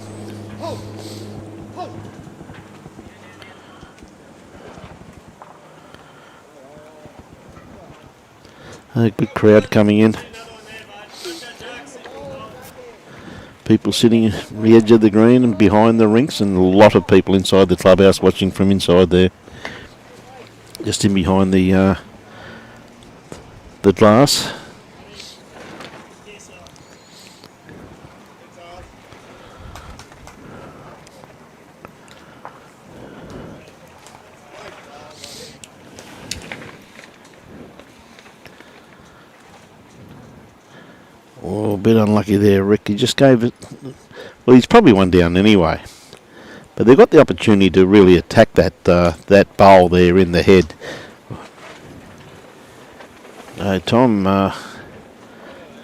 A good crowd coming in. People sitting at the edge of the green and behind the rinks, and a lot of people inside the clubhouse watching from inside there. Just in behind the glass. Oh, a bit unlucky there, Rick. He just gave it... Well, he's probably one down anyway. But they've got the opportunity to really attack that bowl there in the head. Tom,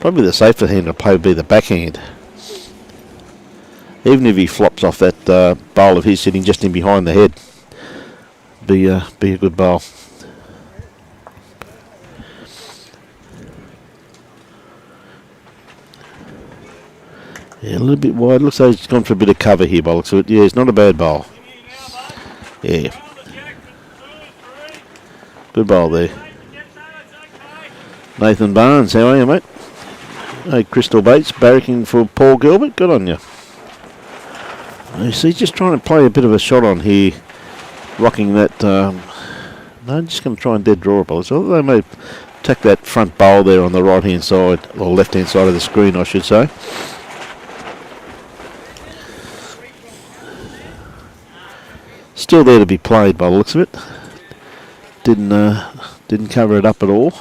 probably the safer hand to play would be the backhand. Even if he flops off that bowl of his sitting just in behind the head. be a good bowl. Yeah, a little bit wide. Looks like he's gone for a bit of cover here by the looks of it. Yeah, it's not a bad bowl. Yeah. Good bowl there. Nathan Barnes, how are you, mate? Hey, Crystal Bates, barracking for Paul Gilbert. Good on you. You see, just trying to play a bit of a shot on here. Rocking that... no, just going to try and dead draw a ball. So they may attack that front bowl there on the right-hand side, or left-hand side of the screen, I should say. Still there to be played by the looks of it. Didn't cover it up at all.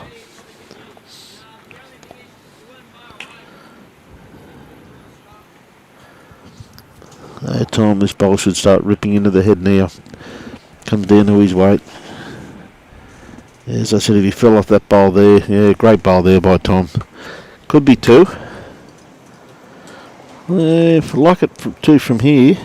Time this bowl should start ripping into the head now. Comes down to his weight. As I said, if he fell off that bowl there, yeah, great bowl there by Tom. Could be two. If I like it for two from here.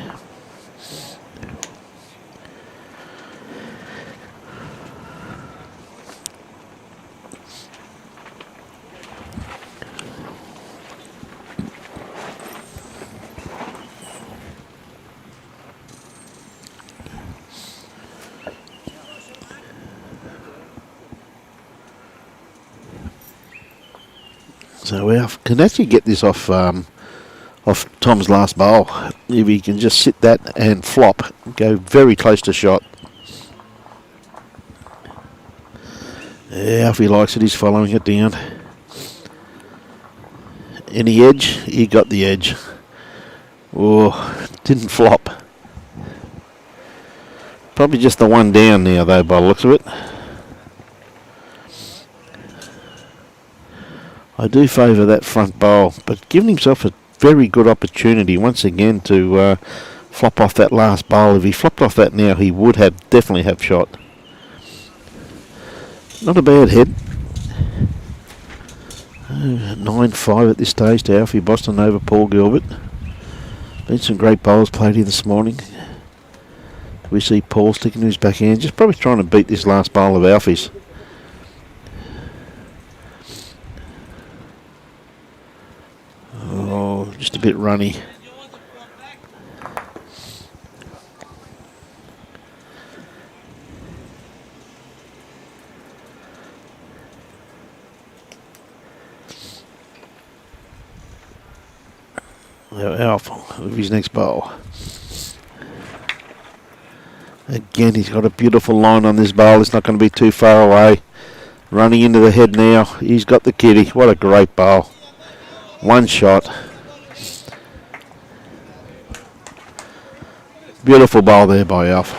So we can actually get this off Tom's last bowl. If he can just sit that and flop, go very close to shot. Yeah, if he likes it, he's following it down. Any edge? He got the edge. Oh, didn't flop. Probably just the one down now, though, by the looks of it. I do favour that front bowl, but giving himself a very good opportunity once again to flop off that last bowl. If he flopped off that now, he would definitely have shot. Not a bad head. 9-5 at this stage to Alfie Boston over Paul Gilbert. Been some great bowls played here this morning. We see Paul sticking to his backhand, just probably trying to beat this last bowl of Alfie's. Oh, just a bit runny. Alf with his next bowl. Again, he's got a beautiful line on this bowl. It's not going to be too far away. Running into the head now. He's got the kitty. What a great bowl. One shot. Beautiful bowl there by Alf.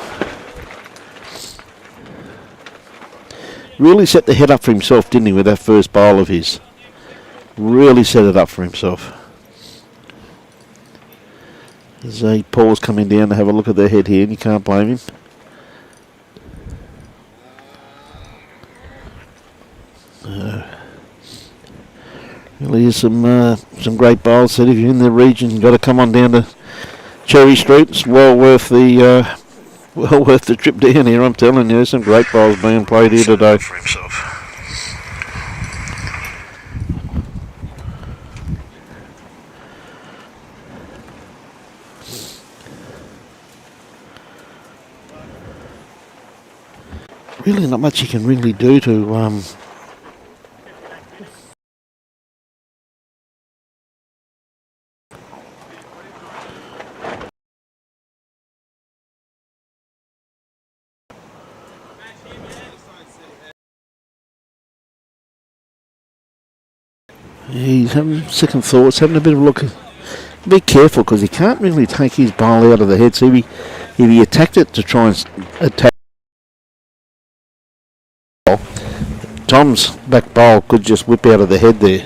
Really set the head up for himself, didn't he, with that first bowl of his. Really set it up for himself. As Paul's coming down to have a look at their head here, and you can't blame him. Really is some great bowls. So if you're in the region, you've got to come on down to Cherry Street. It's well worth the trip down here. I'm telling you, some great bowls being played here today. For himself. Really not much you can really do to he's having second thoughts, having a bit of a look. Be careful because he can't really take his bowl out of the head. So if he attacked it to try and attack Tom's back bowl could just whip out of the head there.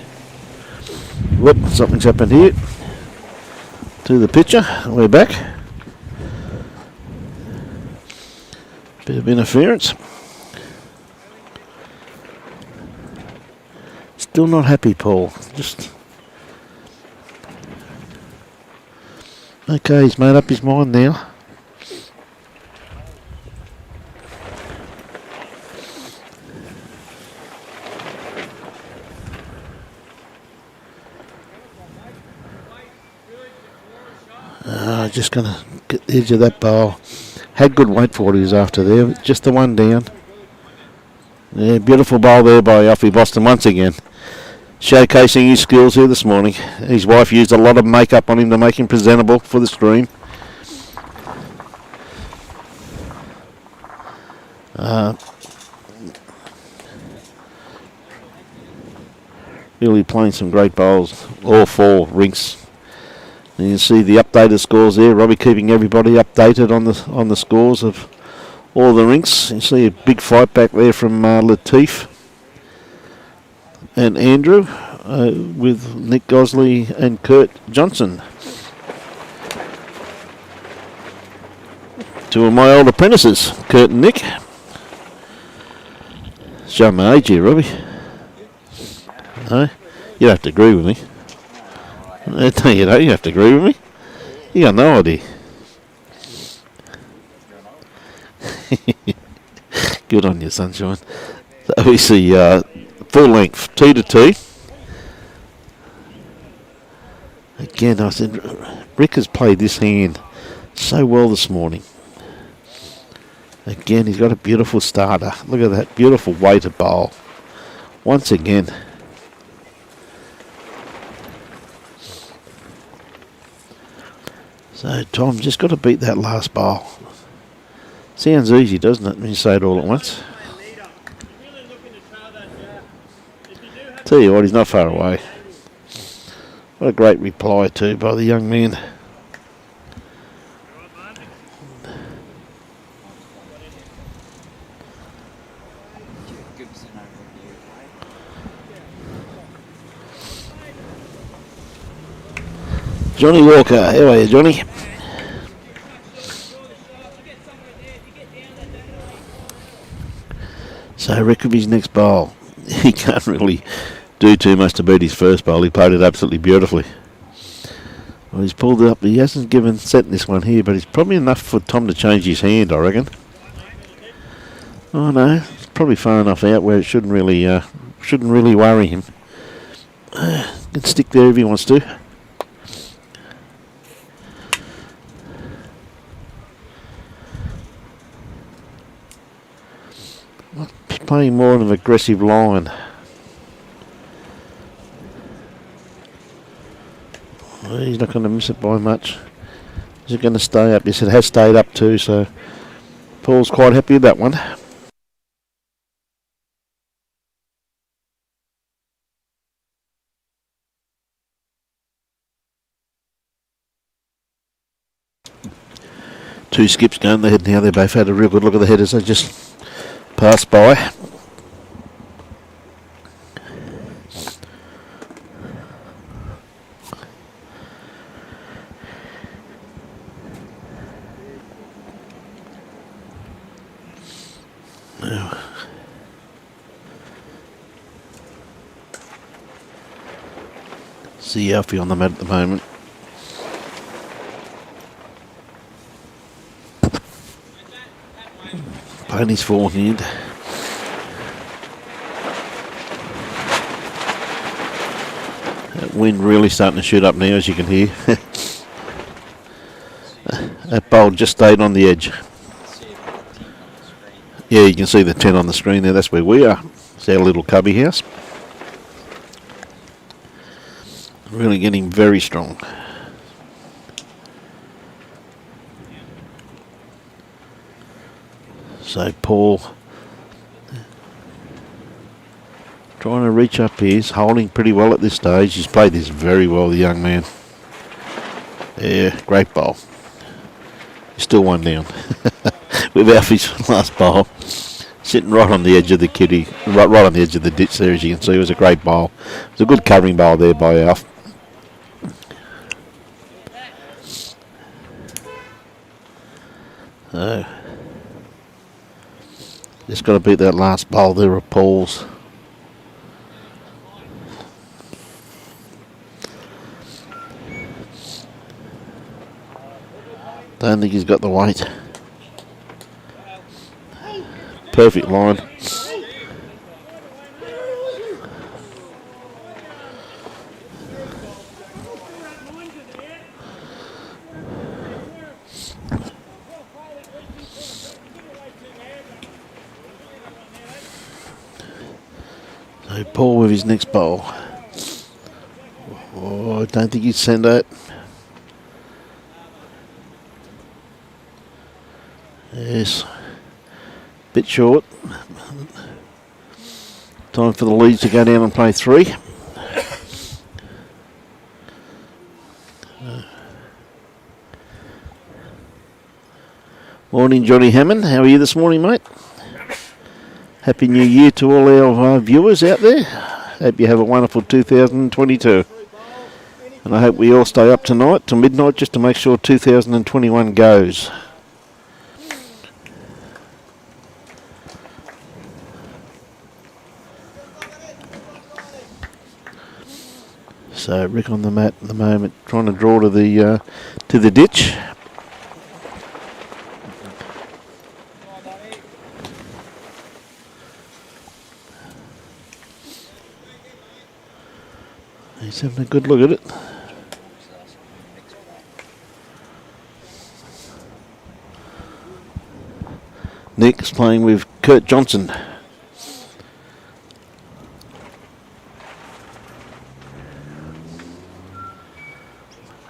Whoop, something's happened here. To the picture, we're back. Bit of interference. Still not happy, Paul. Just okay, he's made up his mind now. Just going to get the edge of that bowl. Had good weight for what he was after there. Just the one down. Yeah, beautiful bowl there by Alfie Boston once again. Showcasing his skills here this morning. His wife used a lot of makeup on him to make him presentable for the stream. Really playing some great bowls, all four rinks. And you can see the updated scores there. Robbie keeping everybody updated on the scores of all the rinks. You see a big fight back there from Latif and Andrew with Nick Gosley and Kurt Johnson. Two of my old apprentices, Kurt and Nick. Show my age here, Robbie. No, you don't have to agree with me. No, you don't. You have to agree with me. You got no idea. Good on you, sunshine. So we see full length, T to T. Again, I said, Rick has played this hand so well this morning. Again, he's got a beautiful starter. Look at that beautiful weighted bowl. Once again. So Tom just got to beat that last bowl. Sounds easy, doesn't it, when you say it all at once? Tell you what, he's not far away. What a great reply too by the young man. Johnny Walker, how are you, Johnny? So Rick with his next bowl. He can't really do too much to beat his first bowl. He played it absolutely beautifully. Well, he's pulled it up. He hasn't set this one here, but it's probably enough for Tom to change his hand, I reckon. Oh no, it's probably far enough out where it shouldn't really worry him. Can stick there if he wants to. Playing more of an aggressive line. Well, he's not going to miss it by much. Is it going to stay up? Yes, it has stayed up too, so Paul's quite happy with that one. Two skips going ahead now. They both had a real good look at the head as they just passed by. See Alfie on the mat at the moment. Playing his forehand. That wind really starting to shoot up now, as you can hear. That bowl just stayed on the edge. Yeah, you can see the 10 on the screen there. That's where we are. It's our little cubby house. Really getting very strong. So Paul trying to reach up here. He's holding pretty well at this stage. He's played this very well, the young man. Yeah, great bowl. He's still one down. With Alfie's last bowl. Sitting right on the edge of the kitty, right on the edge of the ditch there, as you can see. It was a great bowl. It was a good covering bowl there by Alf. Just got to beat that last bowl there of Paul's. Don't think he's got the weight. Perfect line. So Paul with his next bowl. Oh, I don't think he'd send that. Yes. Bit short. Time for the leads to go down and play 3. Morning, Johnny Hammond. How are you this morning, mate? Happy New Year to all our viewers out there. Hope you have a wonderful 2022. And I hope we all stay up tonight till midnight just to make sure 2021 goes. So Rick on the mat at the moment, trying to draw to the ditch. He's having a good look at it. Nick's playing with Kurt Johnson.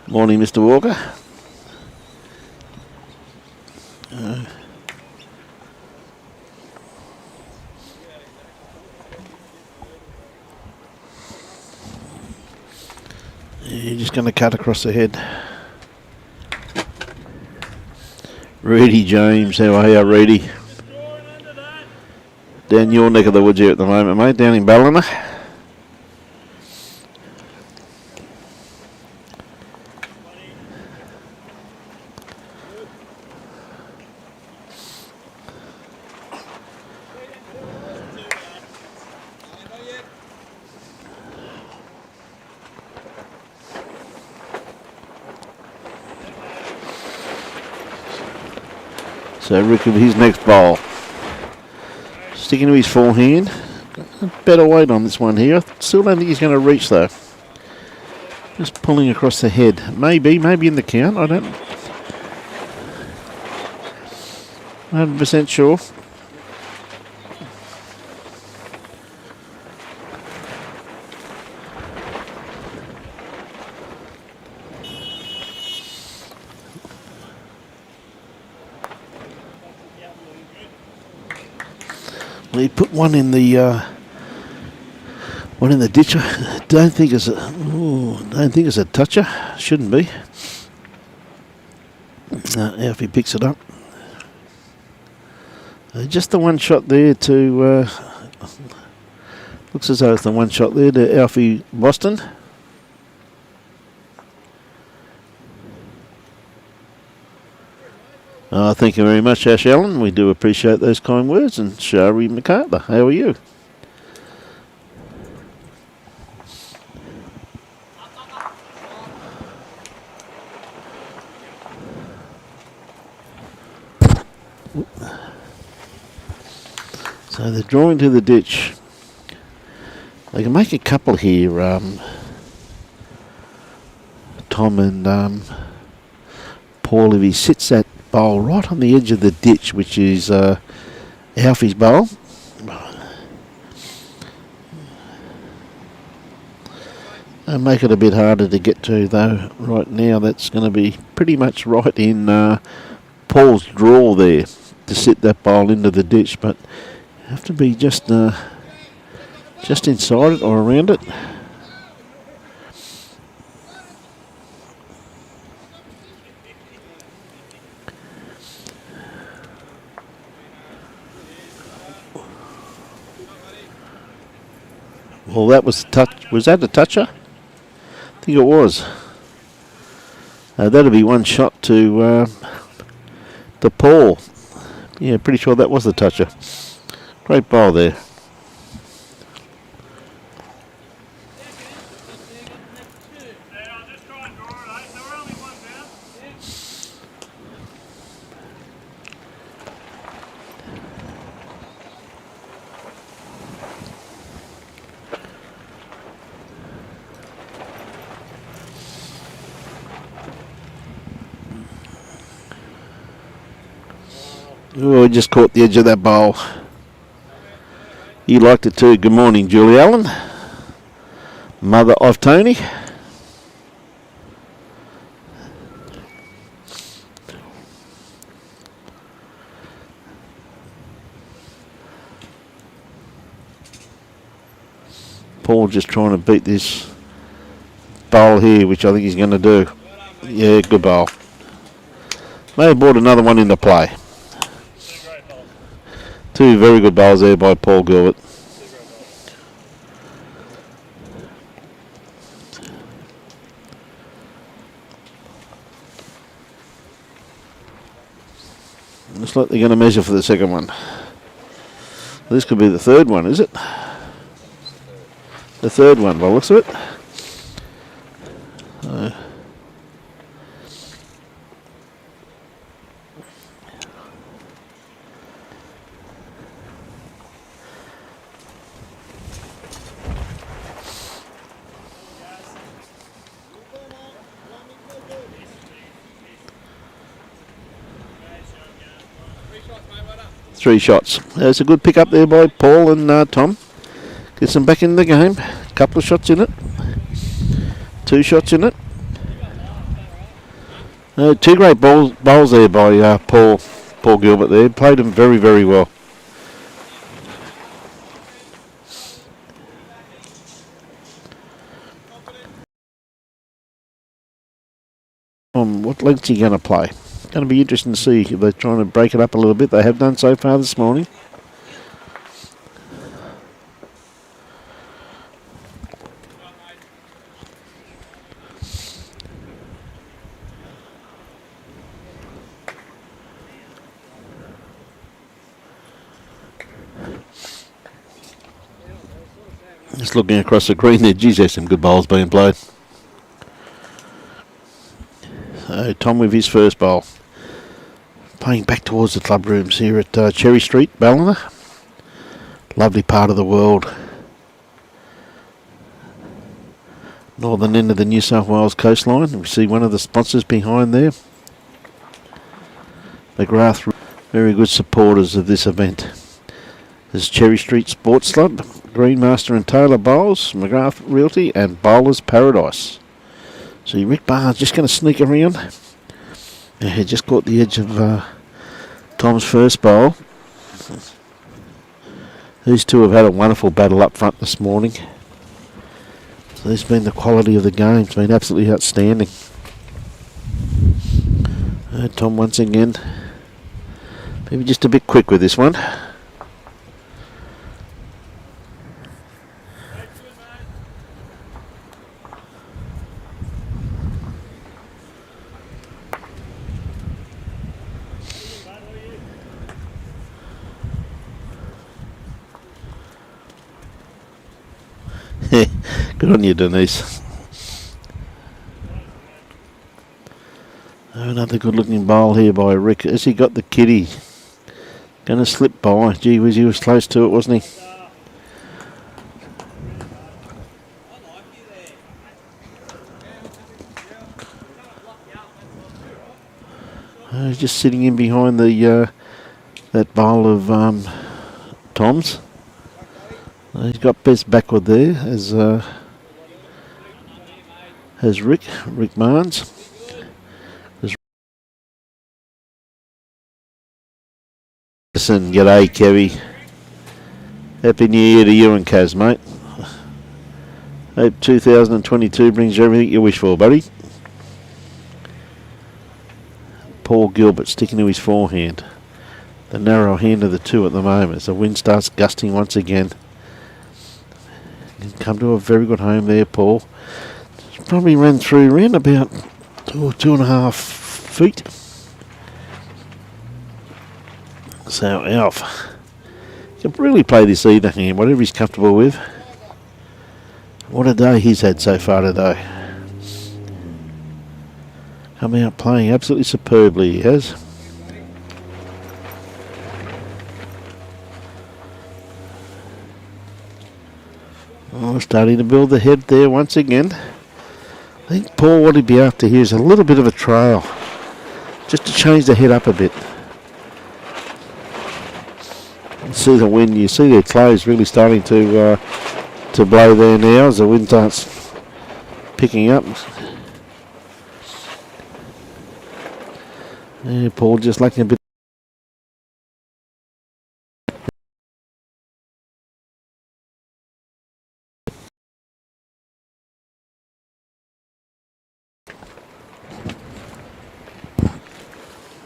Morning, Mr. Walker. You're just going to cut across the head. Reedy James, how are you, Reedy? Down your neck of the woods here at the moment, mate, down in Ballina. So Rick with his next bowl. Sticking to his forehand. Better weight on this one here. I still don't think he's going to reach though. Just pulling across the head. Maybe in the count. I don't. 100% sure. He put one in the ditch. I don't think it's a toucher. Shouldn't be. If he picks it up, just the one shot there to. Looks as though it's the one shot there to Alfie Boston. Thank you very much, Ash Allen. We do appreciate those kind words. And Shari MacArthur, how are you? So they're drawing to the ditch. They can make a couple here, Tom and Paul, if he sits that bowl right on the edge of the ditch, which is Alfie's bowl. And make it a bit harder to get to though. Right now that's going to be pretty much right in Paul's draw there to sit that bowl into the ditch, but you have to be just inside it or around it. Well, that was touch. Was that a toucher? I think it was. That'll be one shot to Paul. Yeah, pretty sure that was the toucher. Great ball there. Oh, just caught the edge of that bowl. You liked it too. Good morning, Julie Allen, mother of Tony. Paul just trying to beat this bowl here, which I think he's going to do. Yeah, good bowl. May have brought another one into play. Two very good bowls there by Paul Gilbert. Looks like they're going to measure for the second one. This could be the third one, is it? The third one, by the looks of it. Three shots. There's a good pick up there by Paul and Tom. Gets them back in the game. Couple of shots in it. 2 shots in it. Two great bowls there by Paul Gilbert there. Played them very, very well. What length's he going to play? Going to be interesting to see if they're trying to break it up a little bit. They have done so far this morning. Just looking across the green there, geez, there's some good bowls being played. So Tom with his first bowl. Playing back towards the club rooms here at Cherry Street, Ballina. Lovely part of the world. Northern end of the New South Wales coastline. We see one of the sponsors behind there. McGrath, very good supporters of this event. There's Cherry Street Sports Club, Greenmaster and Taylor Bowls, McGrath Realty and Bowlers Paradise. See Rick Barnes just going to sneak around. Yeah, he just caught the edge of Tom's first bowl. These two have had a wonderful battle up front this morning. So this has been the quality of the game. It's been absolutely outstanding. Tom once again. Maybe just a bit quick with this one. Good on you, Denise. Another good looking bowl here by Rick. Has he got the kitty? Going to slip by. Gee whiz, he was close to it, wasn't he? He's just sitting in behind the that bowl of Tom's. He's got best backward there as Rick Barnes. Listen, g'day Kevy. Happy New Year to you and Kaz, mate. Hope 2022 brings you everything you wish for, buddy. Paul Gilbert sticking to his forehand. The narrow hand of the two at the moment as the wind starts gusting once again. Come to a very good home there, Paul. Probably ran through around about 2.5 feet. So Alf can really play this either hand, whatever he's comfortable with. What a day he's had so far today. Come out playing absolutely superbly, he has. Oh, starting to build the head there once again. I think Paul, what he'd be after here is a little bit of a trail, just to change the head up a bit. See the wind. You see their clothes really starting to blow there now as the wind starts picking up. Yeah, Paul just lacking a bit.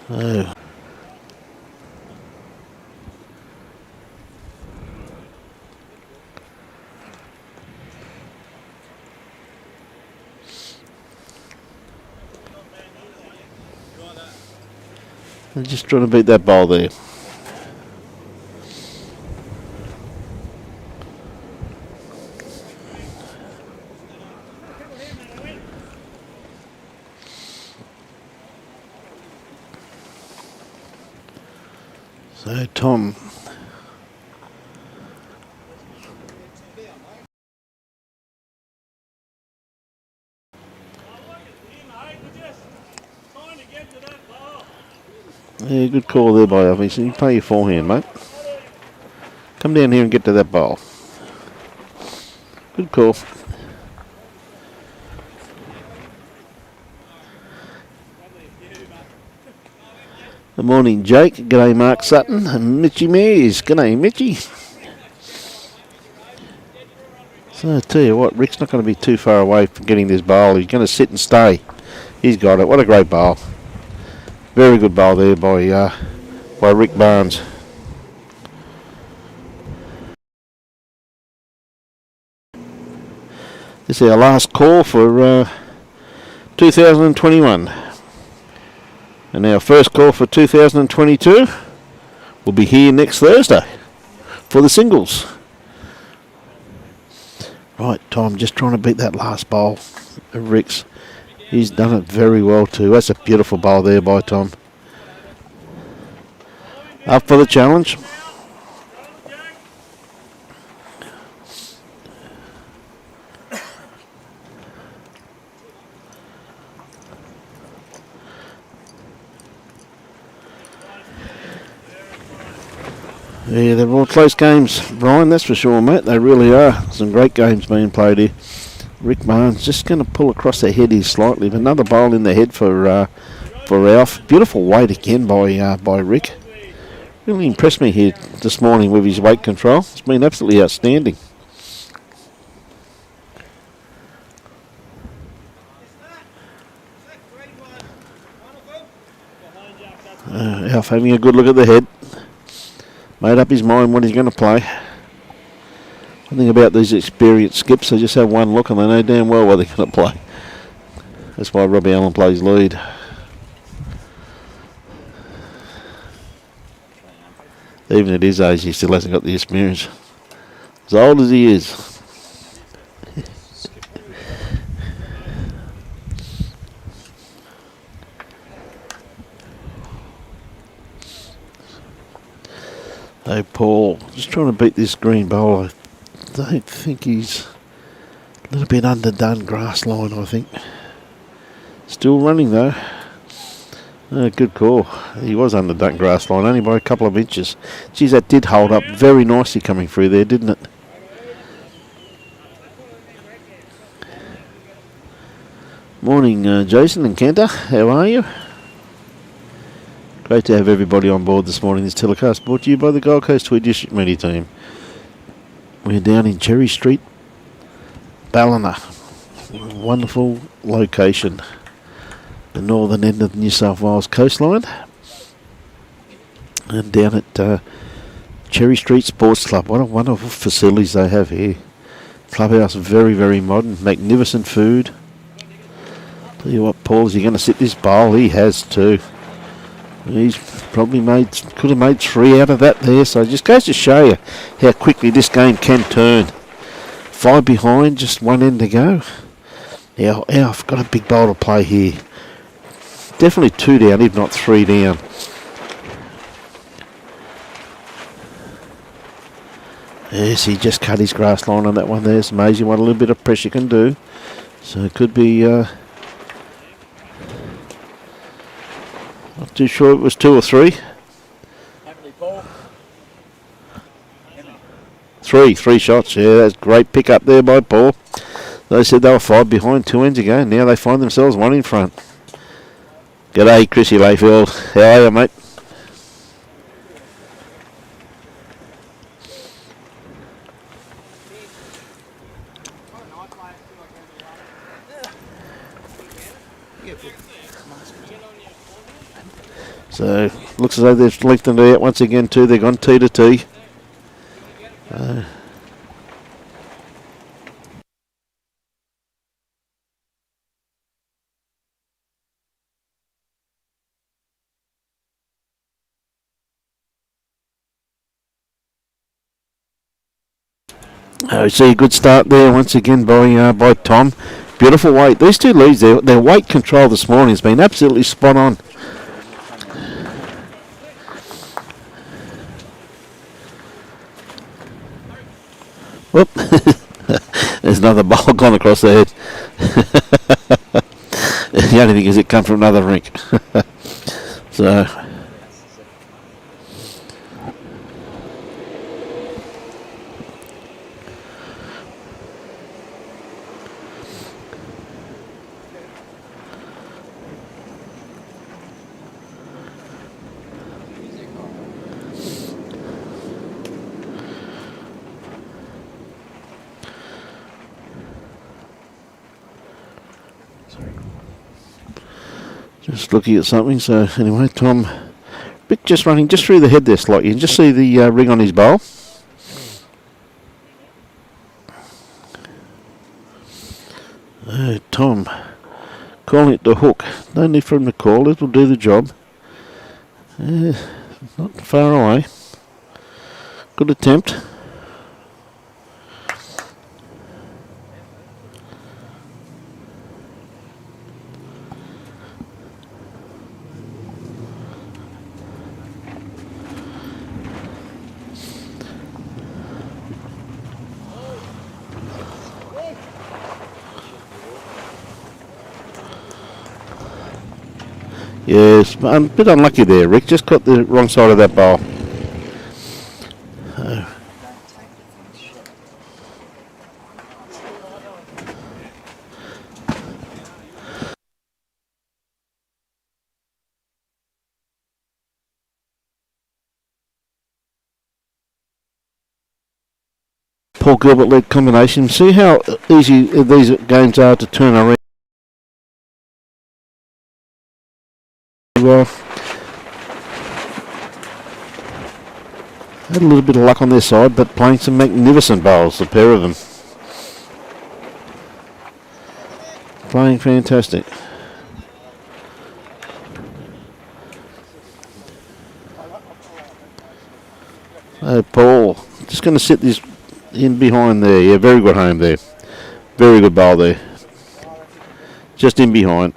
Oh. They're just trying to beat that ball there. So Tom. Yeah, good call there by Alfie. So you play your forehand, mate. Come down here and get to that ball. Good call. Good morning, Jake. G'day, Mark Sutton. And Mitchy Mears. G'day, Mitchy. So I tell you what, Rick's not going to be too far away from getting this bowl. He's going to sit and stay. He's got it. What a great bowl. Very good bowl there by Rick Barnes. This is our last call for 2021. And our first call for 2022 will be here next Thursday for the singles. Right, Tom, just trying to beat that last bowl of Rick's. He's done it very well too. That's a beautiful bowl there by Tom. Up for the challenge. Yeah, they're all close games, Brian, that's for sure, mate. They really are. Some great games being played here. Rick Barnes just going to pull across the head here slightly. Another bowl in the head for Alf. Beautiful weight again by Rick. Really impressed me here this morning with his weight control. It's been absolutely outstanding. Alf having a good look at the head. Made up his mind what he's going to play. One thing about these experienced skips, they just have one look and they know damn well what they're going to play. That's why Robbie Allen plays lead. Even at his age, he still hasn't got the experience. As old as he is. Hey, Paul, just trying to beat this green bowl. I don't think he's a little bit underdone grass line, I think. Still running though. Good call. He was underdone grass line, only by a couple of inches. Geez, that did hold up very nicely coming through there, didn't it? Morning, Jason and Kenta. How are you? Great to have everybody on board this morning. This telecast brought to you by the Gold Coast-Tweed District Media Team. We're down in Cherry Street, Ballina. Wonderful location. The northern end of the New South Wales coastline. And down at Cherry Street Sports Club. What a wonderful facilities they have here. Clubhouse, very, very modern. Magnificent food. Tell you what, Paul, is he going to sit this bowl? He has too. He's probably could have made 3 out of that there. So it just goes to show you how quickly this game can turn. 5 behind, just 1 end to go. Now, Alf got a big bowl to play here. Definitely 2 down, if not 3 down. Yes, he just cut his grass line on that one there. It's amazing what a little bit of pressure can do. So it could be... not too sure it was 2 or 3. Three shots. Yeah, that's great pick up there by Paul. They said they were 5 behind 2 ends ago. Now they find themselves 1 in front. G'day, Chrissy Layfield. How are you, mate? So, looks as though they've lengthened it out once again too. They've gone T to T. We see a good start there once again by Tom. Beautiful weight. These two leads, their weight control this morning has been absolutely spot on. Whoop. There's another ball gone across the head. The only thing is it come from another rink. So... Just looking at something, so anyway, Tom, Rick just running just through the head there slightly. You can just see the ring on his bowl. Tom, calling it the hook. No need for him to call, it will do the job. Not far away. Good attempt. Yes, I'm a bit unlucky there, Rick. Just got the wrong side of that bowl. Paul Gilbert led combination. See how easy these games are to turn around. Had a little bit of luck on their side, but playing some magnificent bowls, the pair of them. Playing fantastic. Paul, just going to sit this in behind there. Yeah, very good home there. Very good bowl there. Just in behind.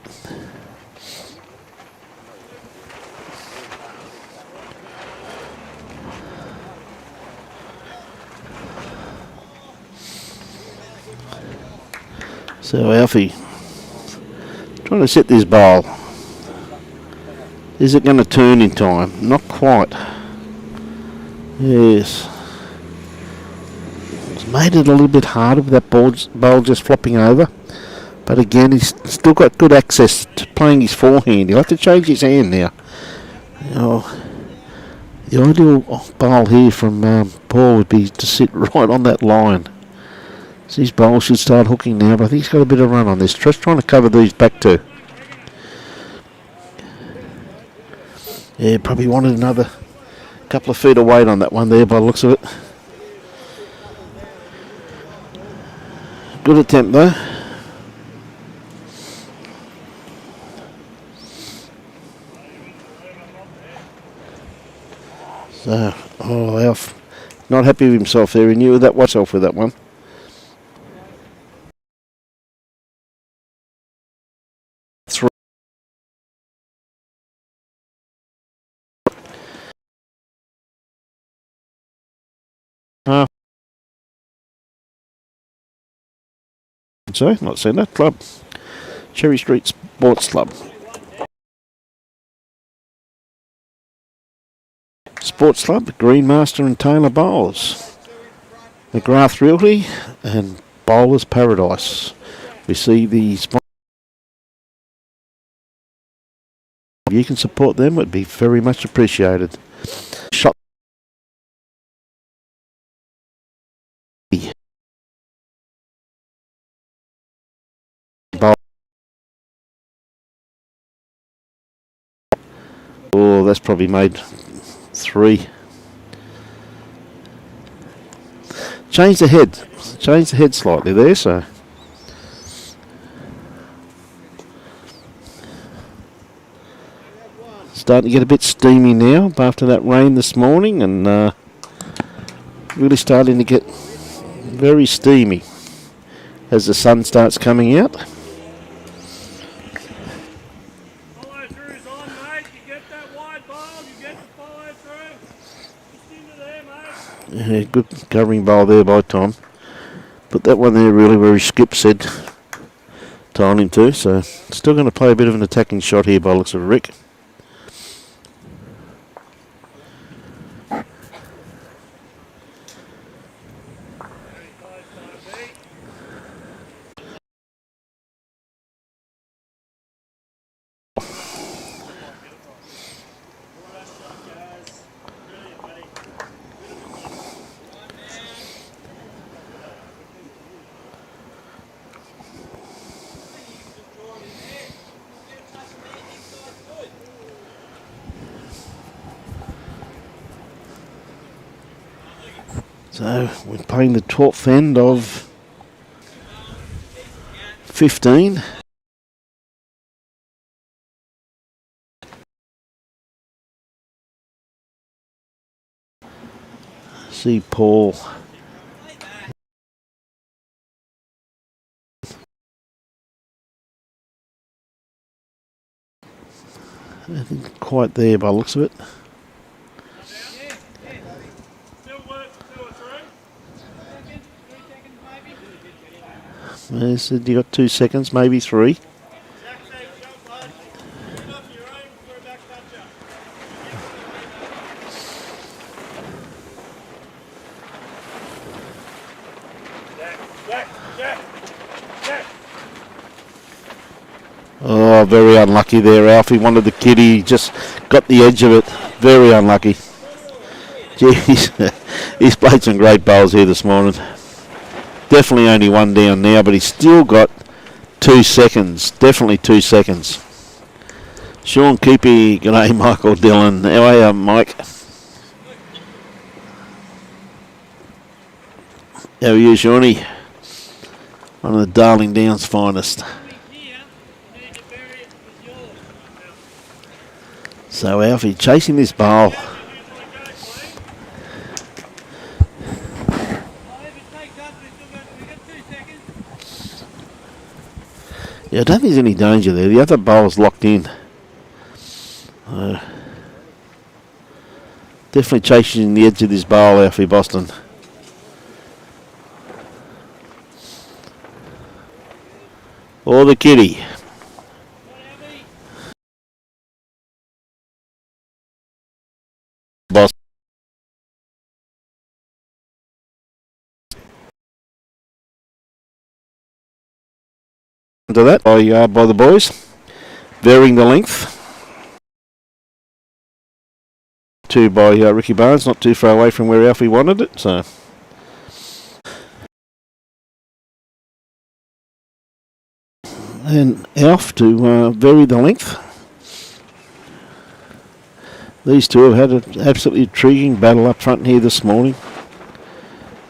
So Alfie, trying to set this bowl. Is it going to turn in time? Not quite. Yes. It's made it a little bit harder with that bowl just flopping over. But again, he's still got good access to playing his forehand. He'll have to change his hand now. You know, the ideal bowl here from Paul would be to sit right on that line. So his bowl should start hooking now, but I think he's got a bit of run on this. Just trying to cover these back two. Yeah, probably wanted another couple of feet of weight on that one there by the looks of it. Good attempt though. So, Alf, not happy with himself there. He knew that watch off with that one. So, not seen that club. Cherry Street Sports Club. Sports Club, Greenmaster and Taylor Bowls. McGrath Realty and Bowler's Paradise. We see the sponsor. If you can support them, it would be very much appreciated. Shot. Oh, that's probably made 3. Change the head slightly there, so starting to get a bit steamy now after that rain this morning, and really starting to get very steamy as the sun starts coming out. Yeah, good covering bowl there by Tom. Put that one there really where his skip said told him to, so still going to play a bit of an attacking shot here by the looks of Rick. So we're playing the 12th end of 15. See Paul. I think quite there by the looks of it. They said you got 2 seconds, maybe 3. Oh, very unlucky there, Alfie. Wanted the kitty, just got the edge of it. Very unlucky. Jeez, he's played some great bowls here this morning. Definitely only 1 down now, but he's still got 2 seconds. Definitely 2 seconds. Sean Keepy, g'day Michael Dillon. How are you, Mike? How are you, Shawnee? One of the Darling Downs finest. So Alfie chasing this bowl. Yeah, I don't think there's any danger there. The other bowl's locked in. Definitely chasing the edge of this bowl, Alfie Boston. Or the kitty. Boss. To that by the boys, varying the length. 2 by Ricky Barnes, not too far away from where Alfie wanted it. So, and Alf to vary the length. These two have had an absolutely intriguing battle up front here this morning.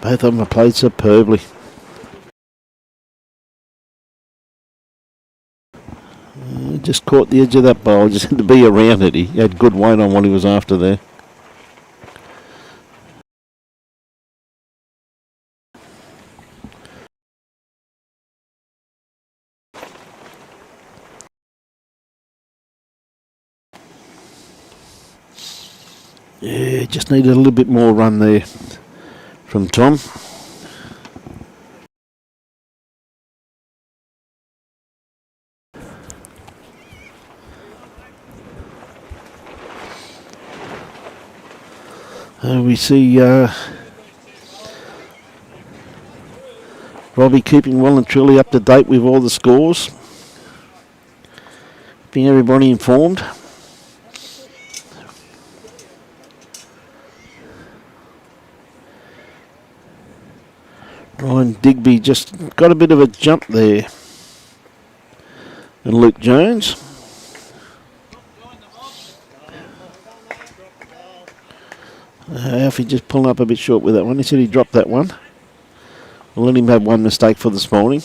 Both of them have played superbly. Just caught the edge of that bowl, just had to be around it. He had good weight on what he was after there. Yeah, just needed a little bit more run there from Tom. We see Robbie keeping well and truly up to date with all the scores. Keeping everybody informed. Ryan Digby just got a bit of a jump there. And Luke Jones. Alfie just pulling up a bit short with that one. He said he dropped that one. We'll let him have one mistake for this morning.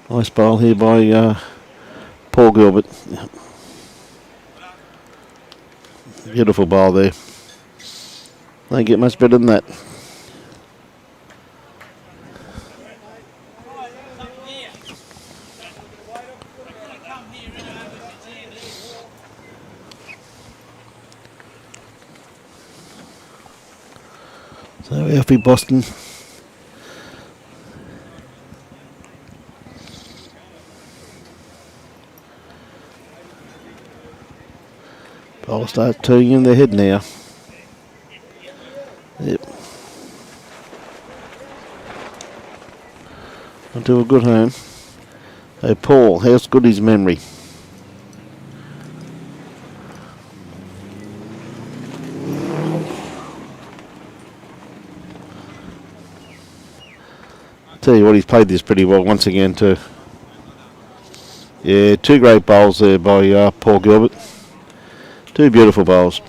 Nice bowl here by Paul Gilbert. Beautiful bowl there. Don't get much better than that. So Alfie Boston. I'll start turning in their head now. Yep. I'll do a good home. Hey Paul, how's good his memory? Tell you what, he's played this pretty well once again too. Yeah, two great bowls there by Paul Gilbert. Two beautiful bowls.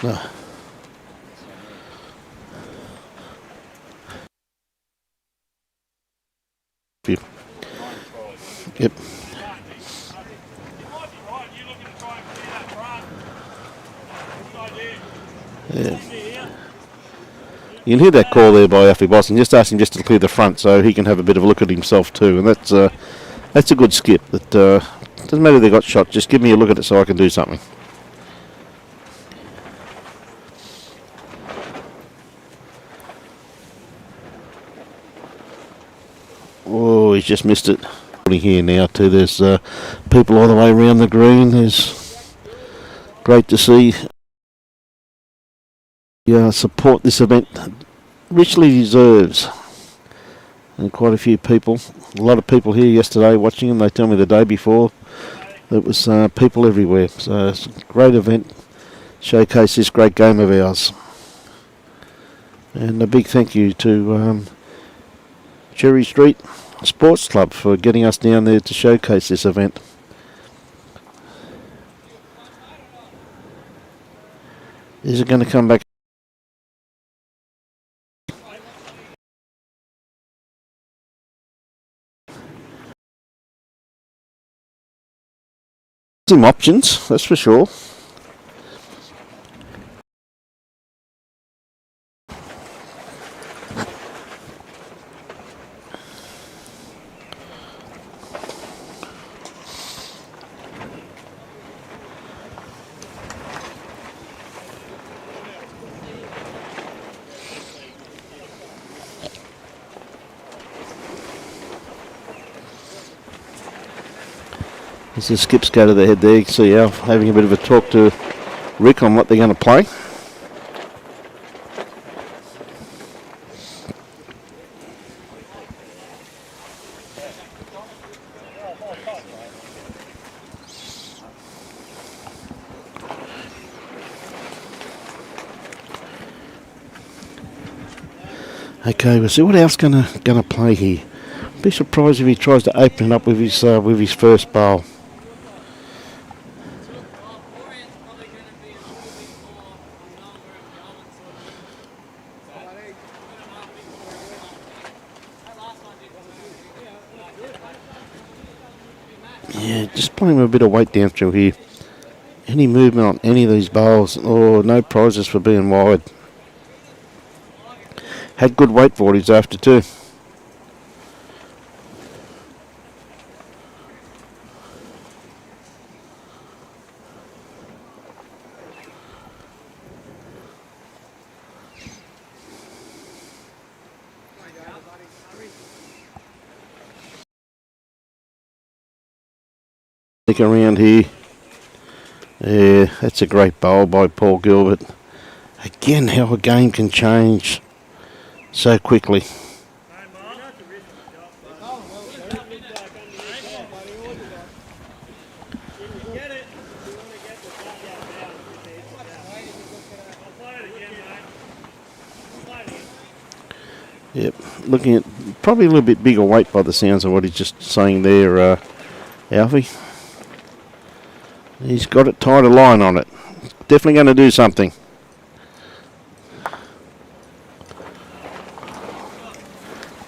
No. Yep. Yeah. You can hear that call there by Alfie Boston. Just ask him just to clear the front so he can have a bit of a look at himself too. And that's a good skip. That doesn't matter if they got shot. Just give me a look at it so I can do something. Oh, he's just missed it. Here now too. There's people all the way around the green. There's great to see. Support this event richly deserves, and quite a few people, a lot of people here yesterday watching, and they tell me the day before there was people everywhere. So it's a great event, showcase this great game of ours, and a big thank you to Cherry Street Sports Club for getting us down there to showcase this event. Is it going to come back? Some options, that's for sure. As the skips go to the head there, you can see Alf having a bit of a talk to Rick on what they're going to play. Okay, we'll see what Alf's going to play here. Be surprised if he tries to open it up with his first bowl. Yeah, just playing with a bit of weight down through here. Any movement on any of these bowls, or no prizes for being wide. Had good weight for what he's after too. Stick around here. Yeah, that's a great bowl by Paul Gilbert. Again, how a game can change so quickly. Yep, looking at probably a little bit bigger weight by the sounds of what he's just saying there, Alfie. He's got it tied a line on it. Definitely going to do something.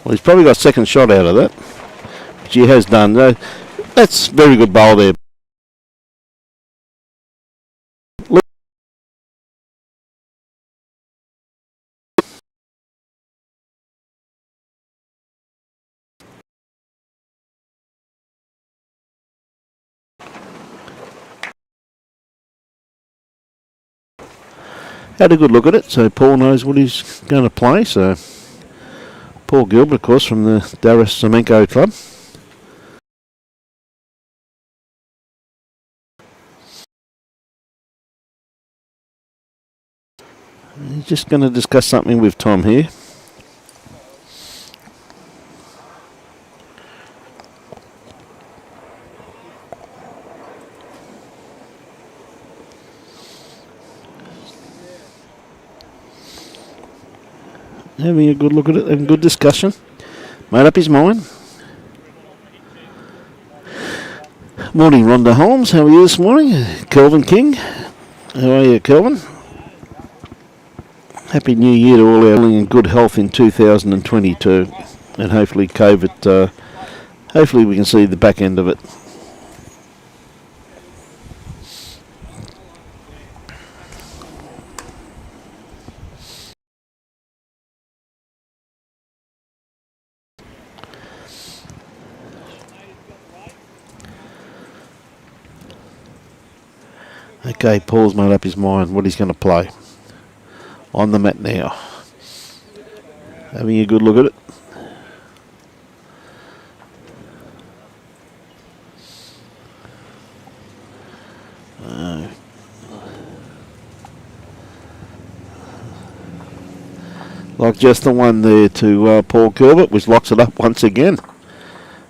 Well, he's probably got a second shot out of that, which he has done. That's very good bowl there. Had a good look at it, so Paul knows what he's going to play. So Paul Gilbert, of course, from the Darras Semenko Club. He's just going to discuss something with Tom here. Having a good look at it, having a good discussion. Made up his mind. Morning, Rhonda Holmes. How are you this morning? Kelvin King. How are you, Kelvin? Happy New Year to all our in good health in 2022. And hopefully COVID, hopefully we can see the back end of it. Okay, Paul's made up his mind what he's going to play. On the mat now. Having a good look at it. Like just the one there to Paul Gilbert, which locks it up once again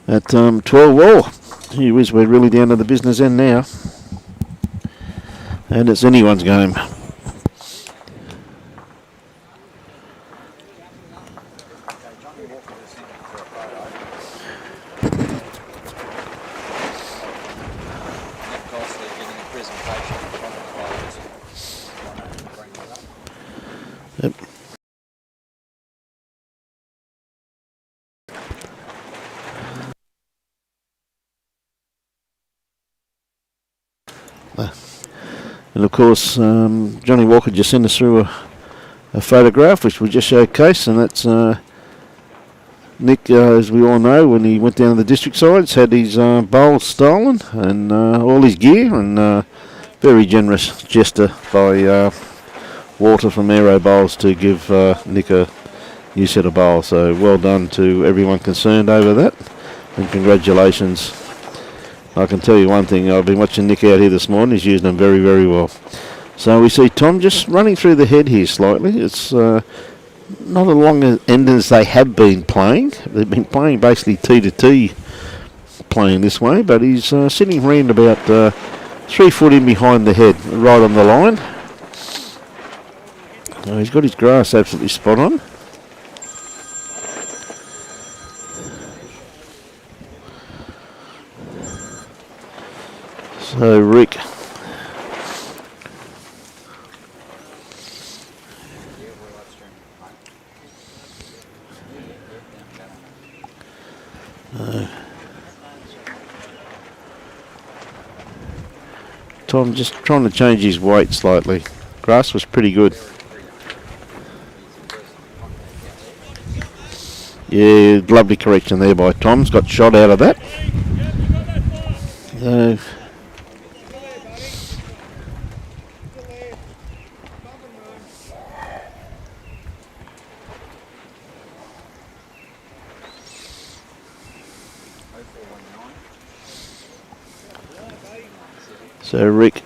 at 12 all. Gee whiz, we're really down to the business end now. And it's anyone's game. Yep. And of course, Johnny Walker just sent us through a photograph which we just showcased, and that's Nick, as we all know, when he went down to the district sides, had his bowls stolen and all his gear, and very generous gesture by Walter from Aero Bowls to give Nick a new set of bowls. So well done to everyone concerned over that, and congratulations. I can tell you one thing, I've been watching Nick out here this morning, he's using them very, very well. So we see Tom just running through the head here slightly. It's not as long as end as they have been playing. They've been playing basically T to T playing this way, but he's sitting around about 3 foot in behind the head, right on the line. So he's got his grass absolutely spot on. So Rick. Tom just trying to change his weight slightly. Grass was pretty good. Yeah, lovely correction there by Tom's. Got shot out of that. So Rick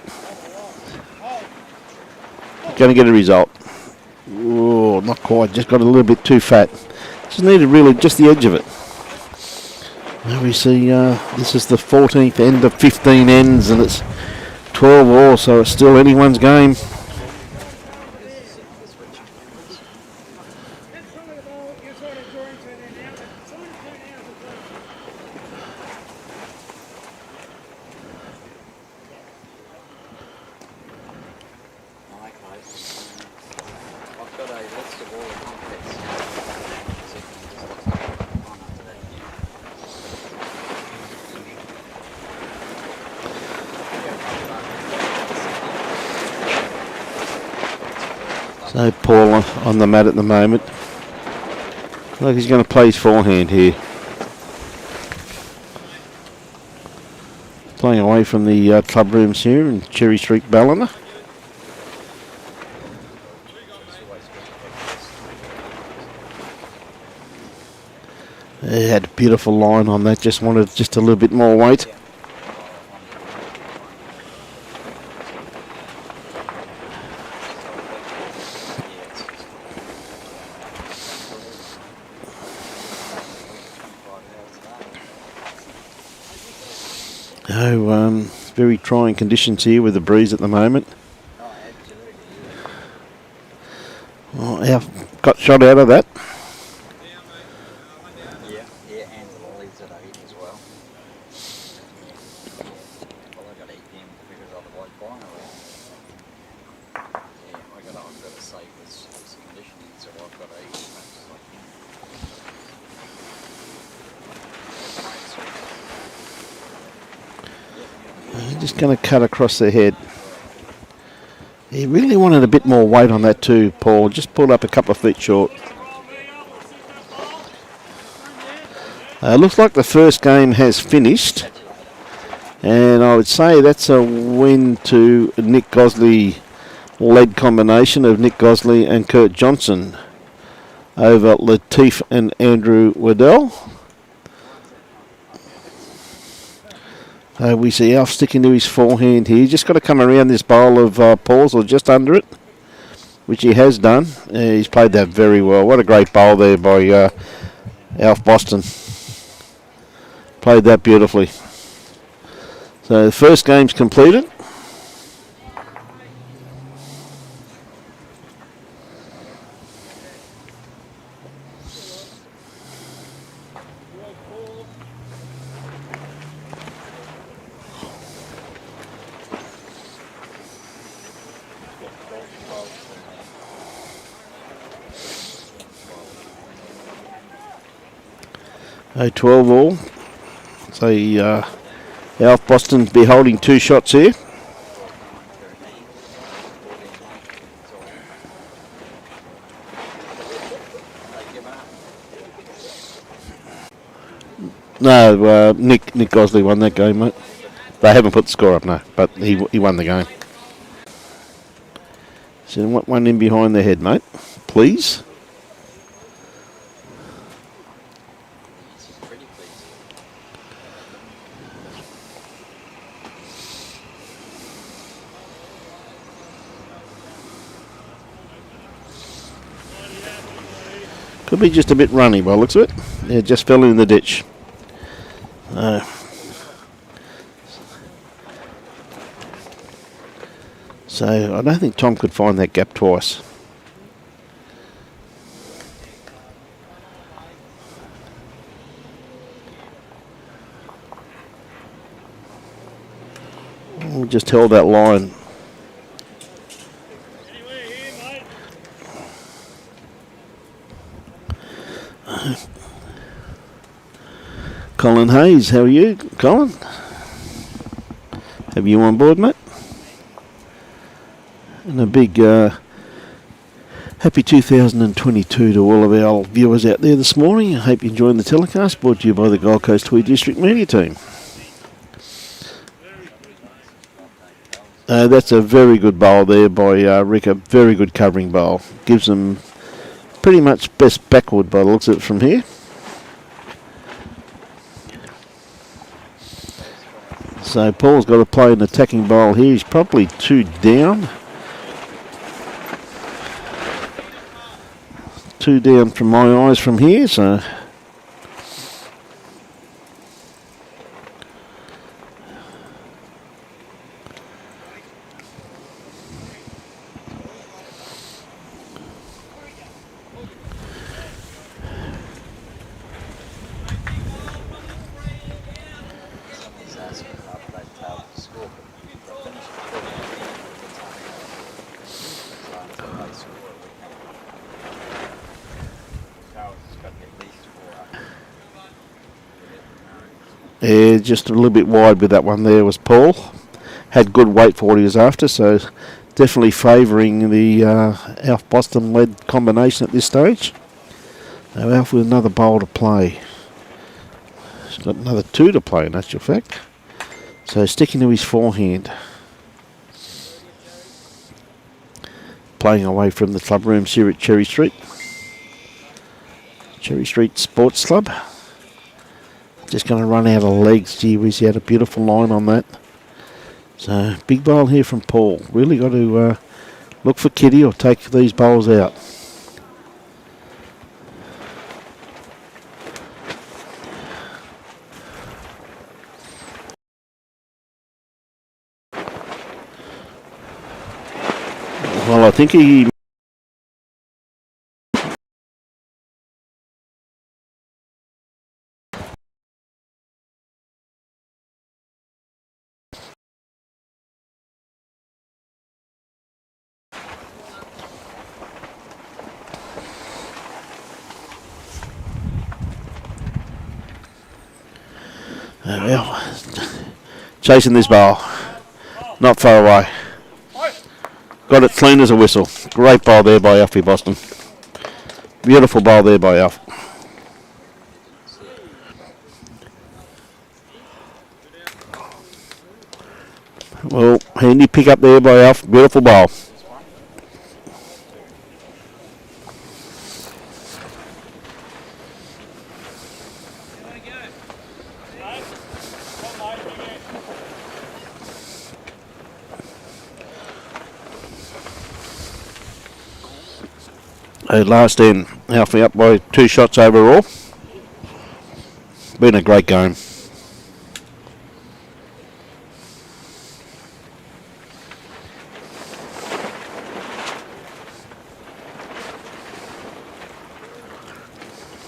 going to get a result. Oh, not quite. Just got a little bit too fat. Just needed really just the edge of it. Now we see this is the 14th end of 15 ends, and it's 12 all, so it's still anyone's game. So Paul on the mat at the moment. Like he's going to play his forehand here. Playing away from the club rooms here in Cherry Street, Ballina. He had a beautiful line on that, just wanted just a little bit more weight. Very trying conditions here with the breeze at the moment. Oh, Alf got shot out of that. Yeah, and the lollies that I eat as well. Well, I got to eat them because otherwise buying away. Yeah, I've got to save this conditioning, so I've got to eat as much as I can. Just going to cut across the head. He really wanted a bit more weight on that too, Paul. Just pulled up a couple of feet short. Looks like the first game has finished. And I would say that's a win to Nick Gosley, lead combination of Nick Gosley and Kurt Johnson over Latif and Andrew Waddell. We see Alf sticking to his forehand here. Just got to come around this bowl of Paul's or just under it, which he has done. He's played that very well. What a great bowl there by Alf Boston. Played that beautifully. So the first game's completed. A 12 all. So Alf Boston be holding two shots here. No, Nick Gosley won that game, mate. They haven't put the score up, no, but he won the game. So one in behind the head, mate, please. Could be just a bit runny by the looks of it. Yeah, just fell in the ditch. So I don't think Tom could find that gap twice. We just held that line. Colin Hayes, how are you, Colin? Have you on board, mate? And a big happy 2022 to all of our viewers out there this morning. I hope you're enjoying the telecast, brought to you by the Gold Coast-Tweed District Media Team. That's a very good bowl there by Rick, a very good covering bowl. Gives them pretty much best backward by the looks of it from here. So Paul's got to play an attacking bowl here. He's probably 2 down. 2 down from my eyes from here, so... Somebody's asking about that towel to school, but they'll finish the program at the time. So I'm high school. Towels has got to be at least 4 hours. Yeah, just a little bit wide with that one there was Paul. Had good weight for what he was after, so definitely favouring the Alf Boston led combination at this stage. Now Alf with another bowl to play. He's got another 2 to play in actual fact. So sticking to his forehand. Playing away from the club rooms here at Cherry Street. Cherry Street Sports Club. Just going to run out of legs. Gee whiz, he had a beautiful line on that. So big bowl here from Paul. Really got to look for Kitty or take these bowls out. Well, I think he... well, chasing this bowl. Not far away. Got it clean as a whistle. Great bowl there by Alfie Boston. Beautiful bowl there by Alf. Well, handy pick up there by Alf. Beautiful bowl. Last end, Alfie up by 2 shots overall. Been a great game.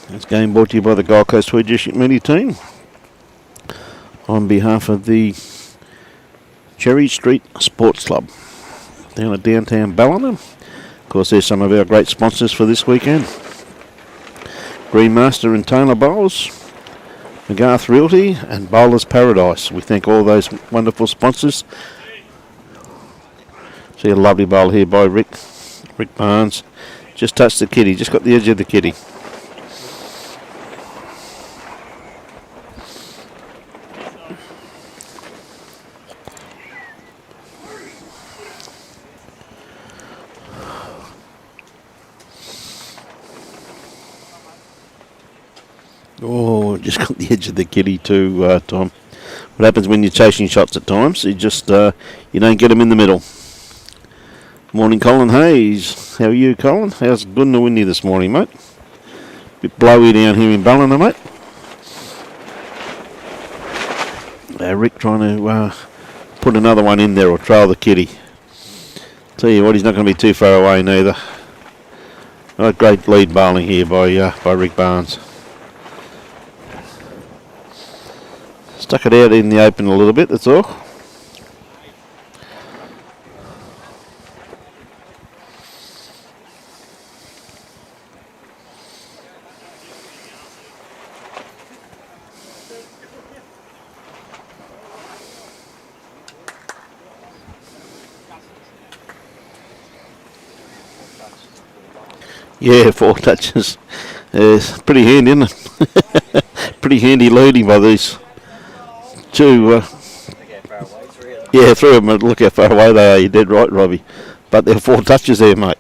This game brought to you by the Gold Coast-Tweed District Media Team on behalf of the Cherry Street Sports Club down at downtown Ballina. Of course, there's some of our great sponsors for this weekend. Greenmaster and Taylor Bowls, McGarth Realty and Bowlers Paradise. We thank all those wonderful sponsors. See a lovely bowl here by Rick Barnes. Just touched the kitty, just got the edge of the kitty. Oh, just got the edge of the kitty too, Tom. What happens when you're chasing shots at times? You just you don't get them in the middle. Morning, Colin Hayes. How are you, Colin? How's good and windy this morning, mate? Bit blowy down here in Ballina, mate. Rick trying to put another one in there or trail the kitty. Tell you what, he's not going to be too far away neither. A great lead bowling here by Rick Barnes. Stuck it out in the open a little bit, that's all. Yeah, 4 touches. It's pretty handy, isn't it? Pretty handy leading by these two. Yeah, 3 of them. Look how far away they are. You're dead right, Robbie. But there are 4 touches there, mate.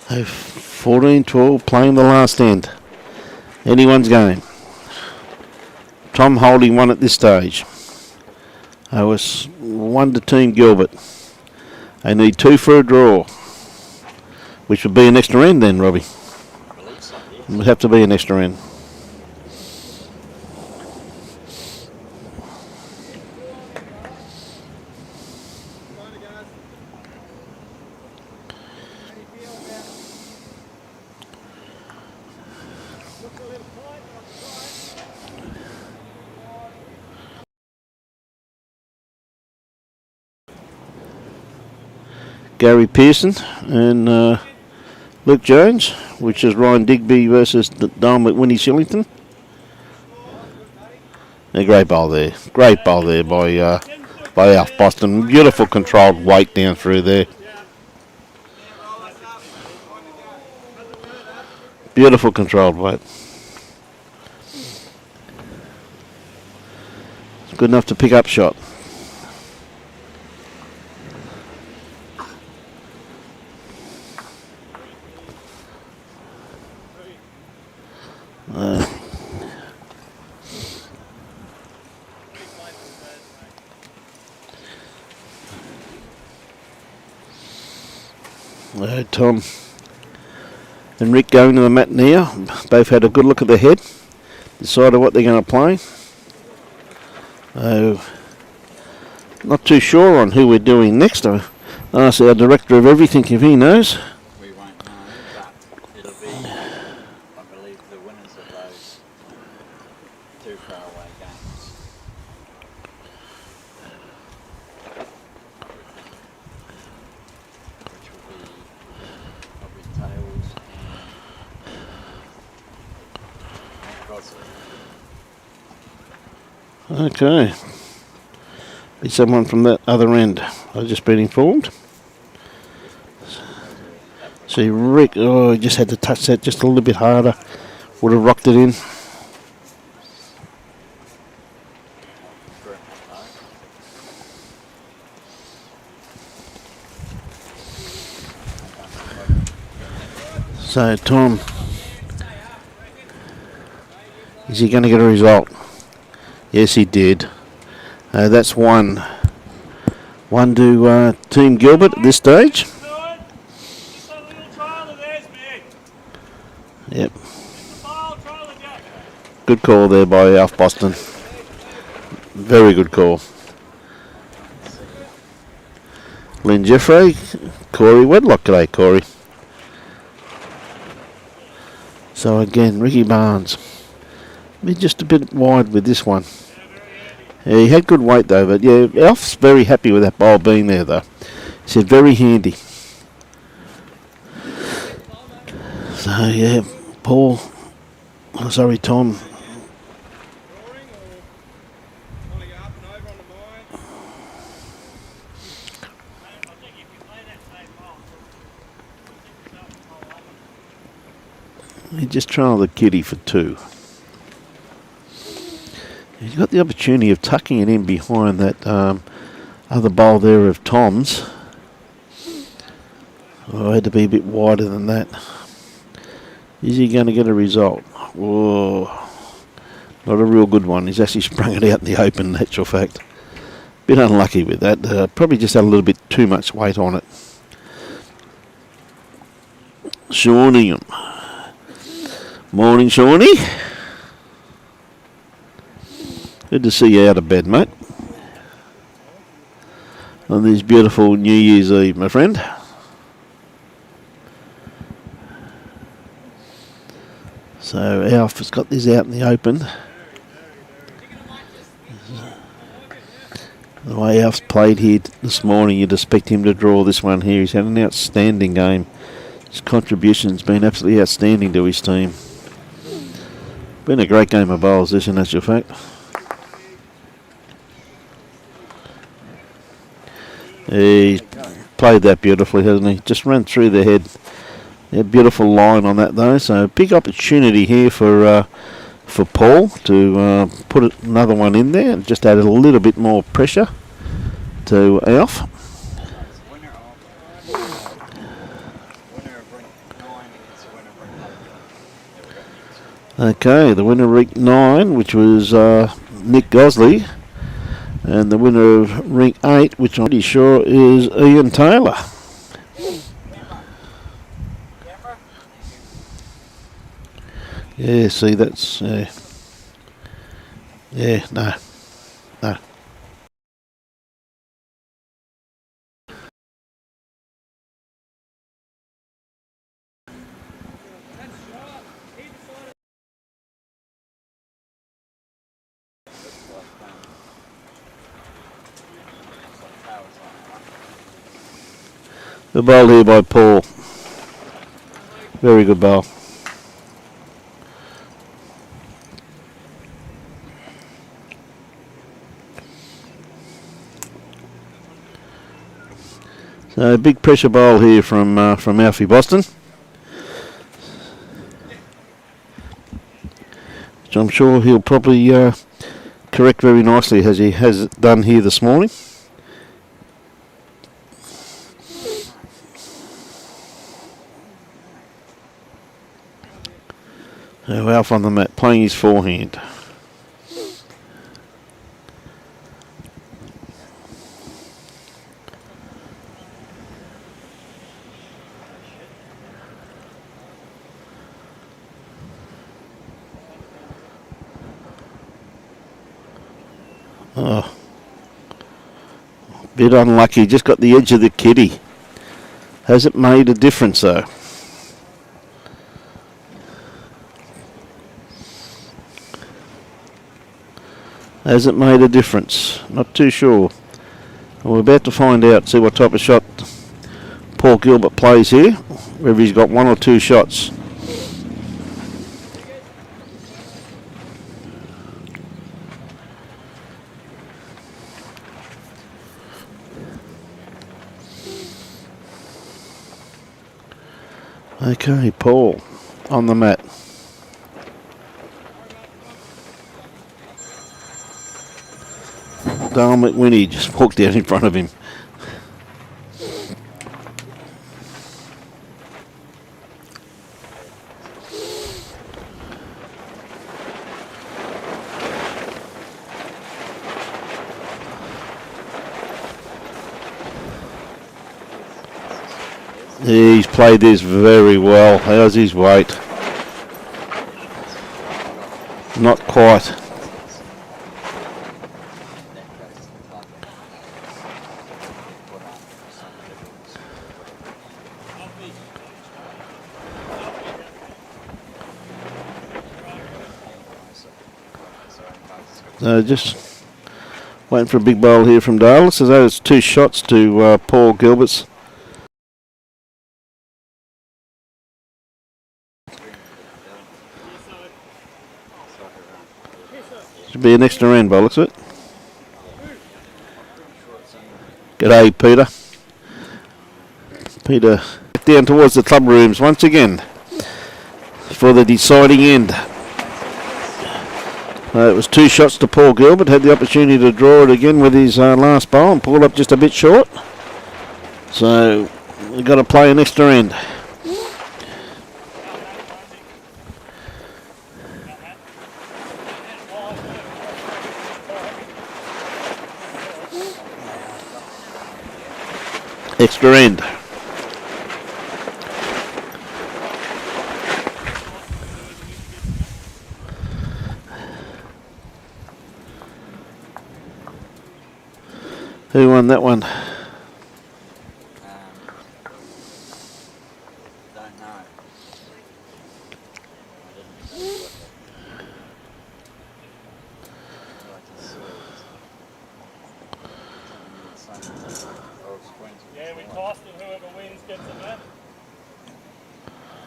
So 14-12 playing the last end. Anyone's game. Tom holding one at this stage. I was 1 to Team Gilbert. They need 2 for a draw, which would be an extra end then, Robbie. It would have to be an extra end. Gary Pearson and Luke Jones, which is Ryan Digby versus Dom Winnie Shillington. A great bowl there. Great bowl there by Alf Boston. Beautiful controlled weight down through there. Beautiful controlled weight. It's good enough to pick up shot. Tom and Rick going to the mat now. Both had a good look at the head, decided what they're going to play. Not too sure on who we're doing next. I asked our director of everything if he knows. We won't know, but it'll be, I believe, the winners of those 2 faraway games. Which will be probably Tails and Rossi. Okay. Be someone from that other end. I've just been informed. See Rick, oh, he just had to touch that just a little bit harder. Would have rocked it in. So Tom, is he going to get a result? Yes, he did. That's one to Team Gilbert at this stage. Yep. Good call there by Alf Boston. Very good call. Lynn Jeffrey, Corey Wedlock. G'day, Corey. So again, Ricky Barnes. Just a bit wide with this one. Yeah, he had good weight though, but yeah, Alf's very happy with that bowl being there though. He said very handy. So yeah, Tom. He just trialled the kitty for 2. He's got the opportunity of tucking it in behind that other bowl there of Tom's. Oh, I had to be a bit wider than that. Is he going to get a result? Oh, not a real good one. He's actually sprung it out in the open, in actual fact. Bit unlucky with that. Probably just had a little bit too much weight on it. Shawnee. Morning, Shawnee. Good to see you out of bed, mate. On this beautiful New Year's Eve, my friend. So Alf has got this out in the open. The way Alf's played here this morning, you'd expect him to draw this one here. He's had an outstanding game. His contribution's been absolutely outstanding to his team. Been a great game of bowls, this in actual fact. He's played that beautifully, hasn't he? Just ran through the head. Yeah, beautiful line on that though. So big opportunity here for Paul to put another one in there. Just added a little bit more pressure to Alf. Okay, the winner of rink 9, which was Nick Gosley, and the winner of rink 8, which I'm pretty sure is Ian Taylor. Yeah, see, that's yeah, no. The bowl here by Paul. Very good bowl. So a big pressure bowl here from Alfie Boston, which I'm sure he'll probably correct very nicely as he has done here this morning. So Alf on the mat, playing his forehand. Oh, bit unlucky, just got the edge of the kitty. Has it made a difference though? Has it made a difference? Not too sure. We're about to find out, see what type of shot Paul Gilbert plays here, whether he's got 1 or 2 shots. Okay, Paul on the mat. Dale McWhinney just walked out in front of him. He's played this very well. How's his weight? Not quite. So just waiting for a big bowl here from Dale. So those 2 shots to Paul Gilbert's. Should be an extra end by looks of it. G'day, Peter. Peter down towards the club rooms once again for the deciding end. It was 2 shots to Paul Gilbert. Had the opportunity to draw it again with his last bowl and pulled up just a bit short. So we've got to play an extra end. Extra end. Who won that one? Don't know. Yeah, we tossed it. Whoever wins gets a bet.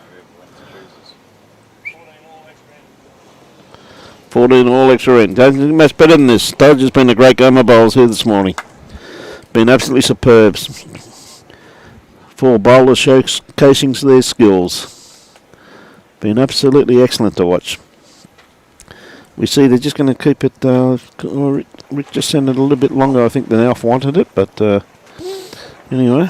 Whoever wins chooses. 14 all extra 14 all extra end. end. Don't think much better than this. Dodge has been a great game of bowls here this morning. Been absolutely superb. 4 bowlers showcasing their skills. Been absolutely excellent to watch. We see they're just going to keep it. Rick just sent it a little bit longer, I think, than Alf wanted it. But anyway.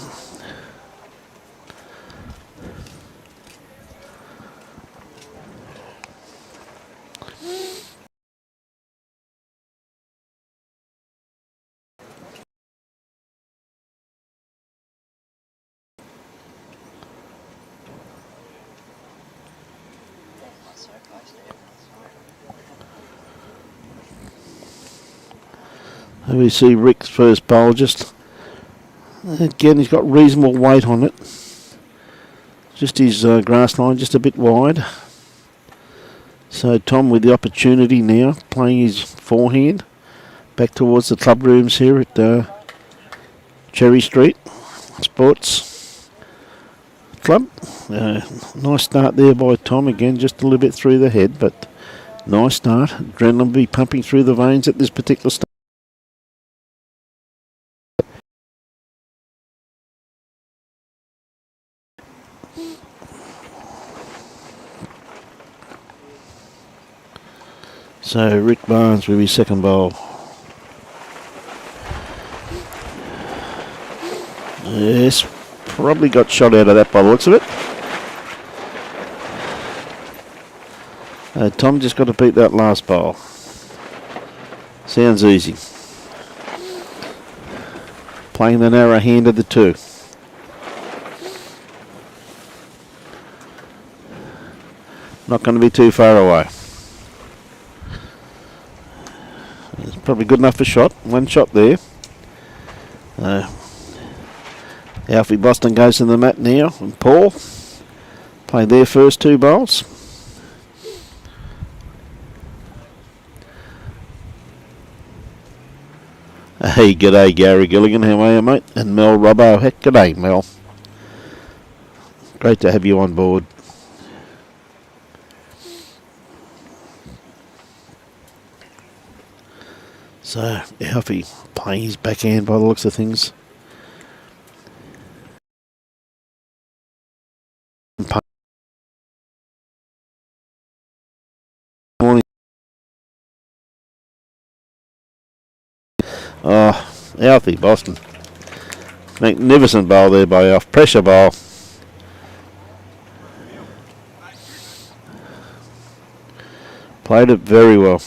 Here we see Rick's first bowl. Just again, he's got reasonable weight on it. Just his grass line just a bit wide. So Tom with the opportunity now, playing his forehand back towards the club rooms here at Cherry Street Sports Club. Nice start there by Tom, again just a little bit through the head, but nice start. Adrenaline will be pumping through the veins at this particular stage. So Rick Barnes with his second bowl. Yes, probably got shot out of that by the looks of it. Tom just got to beat that last bowl. Sounds easy. Playing the narrow hand of the two. Not going to be too far away. It's probably good enough for shot. One shot there. Alfie Boston goes to the mat now, and Paul play their first two bowls. Hey, g'day Gary Gilligan, how are you, mate? And Mel Robbo, heck, g'day Mel. Great to have you on board. So, Alfie playing his backhand by the looks of things. Oh, Alfie Boston. Magnificent bowl there by Alf. Pressure bowl. Played it very well.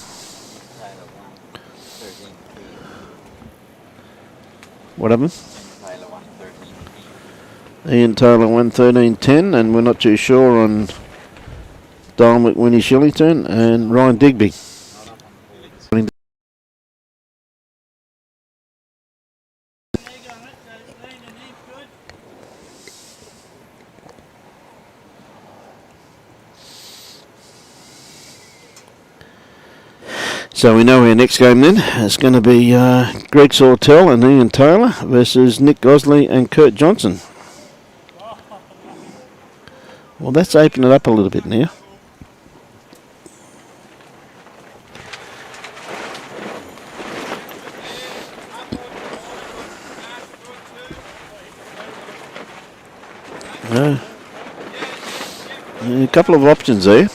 What happened? Ian Taylor 113.10, and we're not too sure on Dale McWinnie Shillington and Ryan Digby. So we know our next game then. It's going to be Greg Sawtell and Ian Taylor versus Nick Gosley and Kurt Johnson. Well, that's opened it up a little bit now. A couple of options there.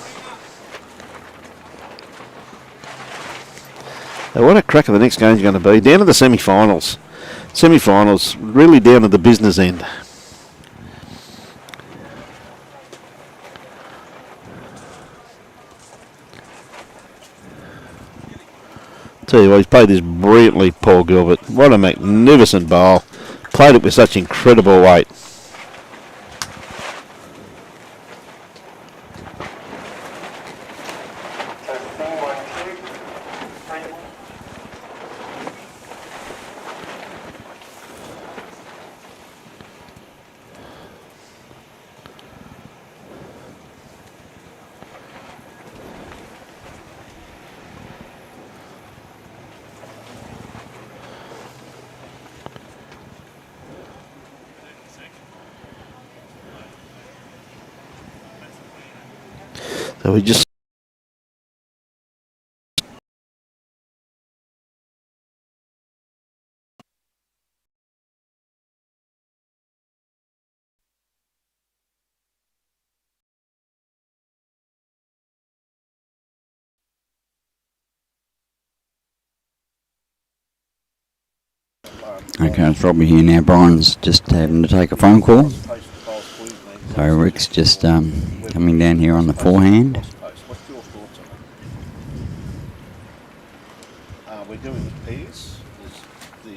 Now, what a cracker the next game's going to be. Down to the semi-finals. Semi-finals, really down to the business end. Tell you what, he's played this brilliantly, Paul Gilbert. What a magnificent bowl. Played it with such incredible weight. So we just Okay, it's Robbie here now. Brian's just having to take a phone call. So Rick's just coming down here on the forehand. What's your thoughts on it? We're doing the pairs. There's the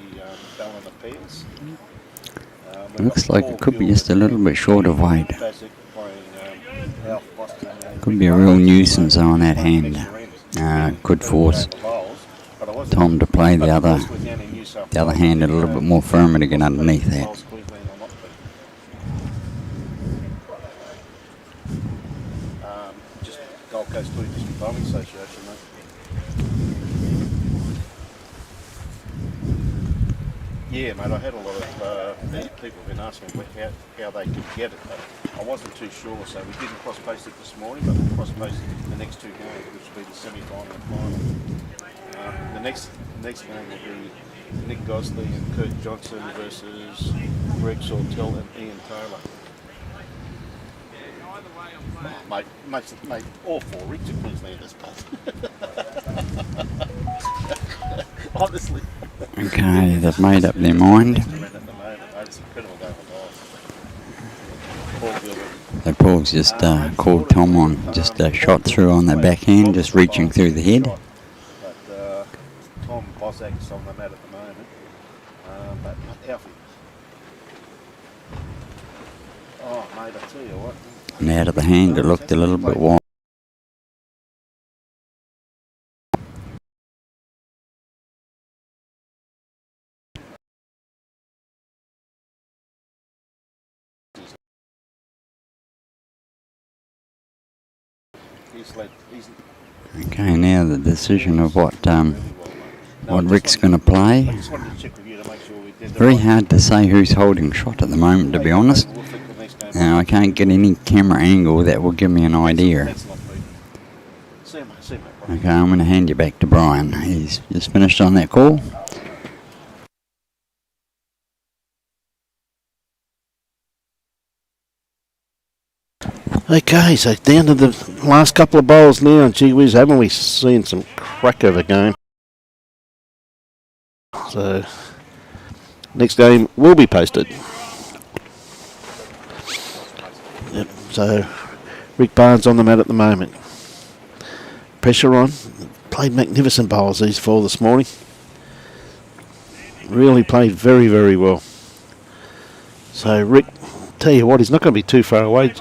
Ballina pairs. Looks like it could be just a little bit short of weight. Playing Alf Boston and Could be a real nuisance on that hand. Could force Tom to play the other hand a little bit more firmer to get underneath that. Just Gold Coast-Tweed District Bowling Association, mate. Yeah, mate, I had a lot of people been asking how they could get it, but I wasn't too sure, so we didn't cross-post it this morning, but we'll cross-post the next two games, which will be the semi-final and final. The next game will be Nick Gosley and Kurt Johnson versus Greg Sortell and Ian Taylor. Mate, all four Ricks are Queenslanders, but honestly. Okay, they've made up their mind. So Paul's just called Tom on, just a shot through on the backhand, just reaching through the head. But Tom Blaszczyk's on the mat at the moment. But Alfie. Oh, mate, I tell you what. And out of the hand, it looked a little bit wide. Okay, now the decision of what Rick's going to play. Very hard to say who's holding shot at the moment, to be honest. Now I can't get any camera angle that will give me an idea. Okay, I'm going to hand you back to Brian. He's just finished on that call. Okay, so down to the last couple of bowls now. Gee whiz, haven't we seen some crack of a game? So, next game will be posted. Yep, so Rick Barnes on the mat at the moment. Pressure on. Played magnificent bowls, these four this morning. Really played very, very well. So Rick, tell you what, he's not going to be too far away.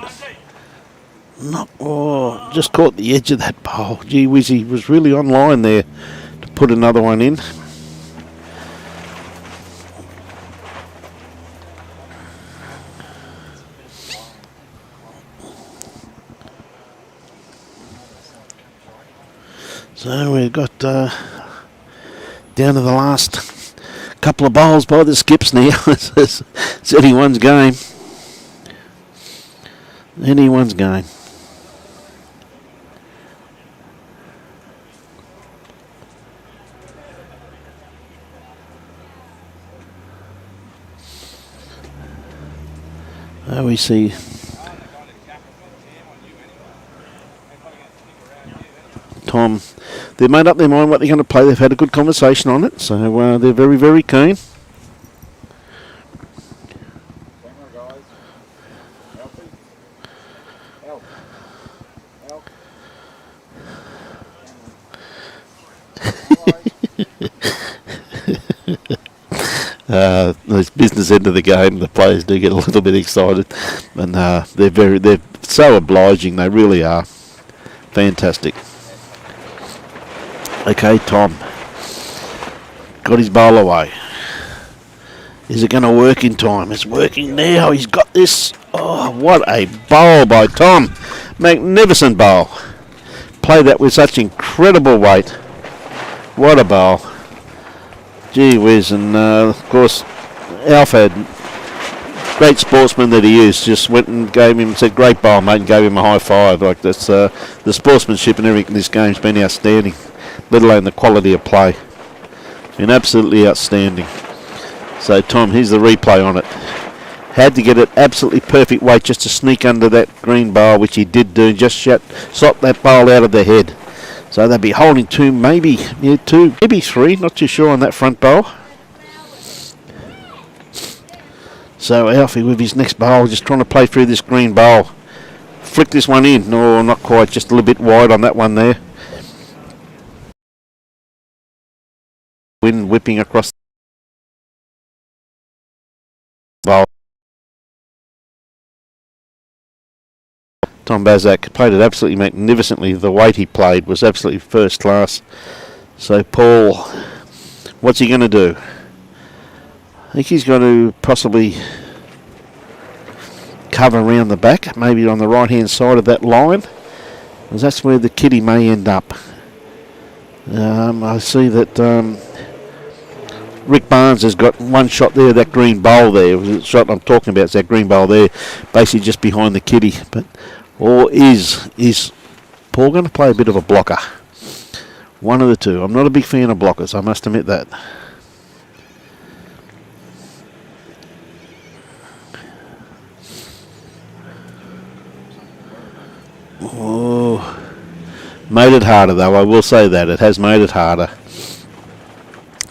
Just caught the edge of that bowl. Gee whiz, he was really on line there to put another one in. So we've got down to the last couple of bowls by the skips now. It's anyone's game. Anyone's game. We see Tom. They've made up their mind what they're going to play. They've had a good conversation on it, so they're very, very keen. The business end of the game, the players do get a little bit excited, and they're so obliging. They really are fantastic. Okay, Tom got his bowl away. Is it going to work in time? It's working now. He's got this. Oh, what a bowl by Tom! Magnificent bowl. Played that with such incredible weight. What a bowl. Gee whiz, and of course Alf had, great sportsman that he is, just went and gave him, said great bowl mate, and gave him a high five. Like that's the sportsmanship and everything in this game's been outstanding, let alone the quality of play. Been absolutely outstanding. So Tom, here's the replay on it. Had to get it absolutely perfect weight just to sneak under that green bowl, which he did do, and just shot that bowl out of the head. So they'll be holding two, maybe three, not too sure on that front bowl. So Alfie with his next bowl, just trying to play through this green bowl. Flick this one in. No, not quite, just a little bit wide on that one there. Wind whipping across the bowl. Tom Blaszczyk played it absolutely magnificently. The weight he played was absolutely first class. So Paul, what's he going to do? I think he's going to possibly cover around the back, maybe on the right hand side of that line, because that's where the kitty may end up. I see that Rick Barnes has got one shot there, that green bowl there. The shot I'm talking about is that green bowl there, basically just behind the kitty. But or is Paul going to play a bit of a blocker? One of the two. I'm not a big fan of blockers, I must admit that. Oh, made it harder though, I will say that. It has made it harder.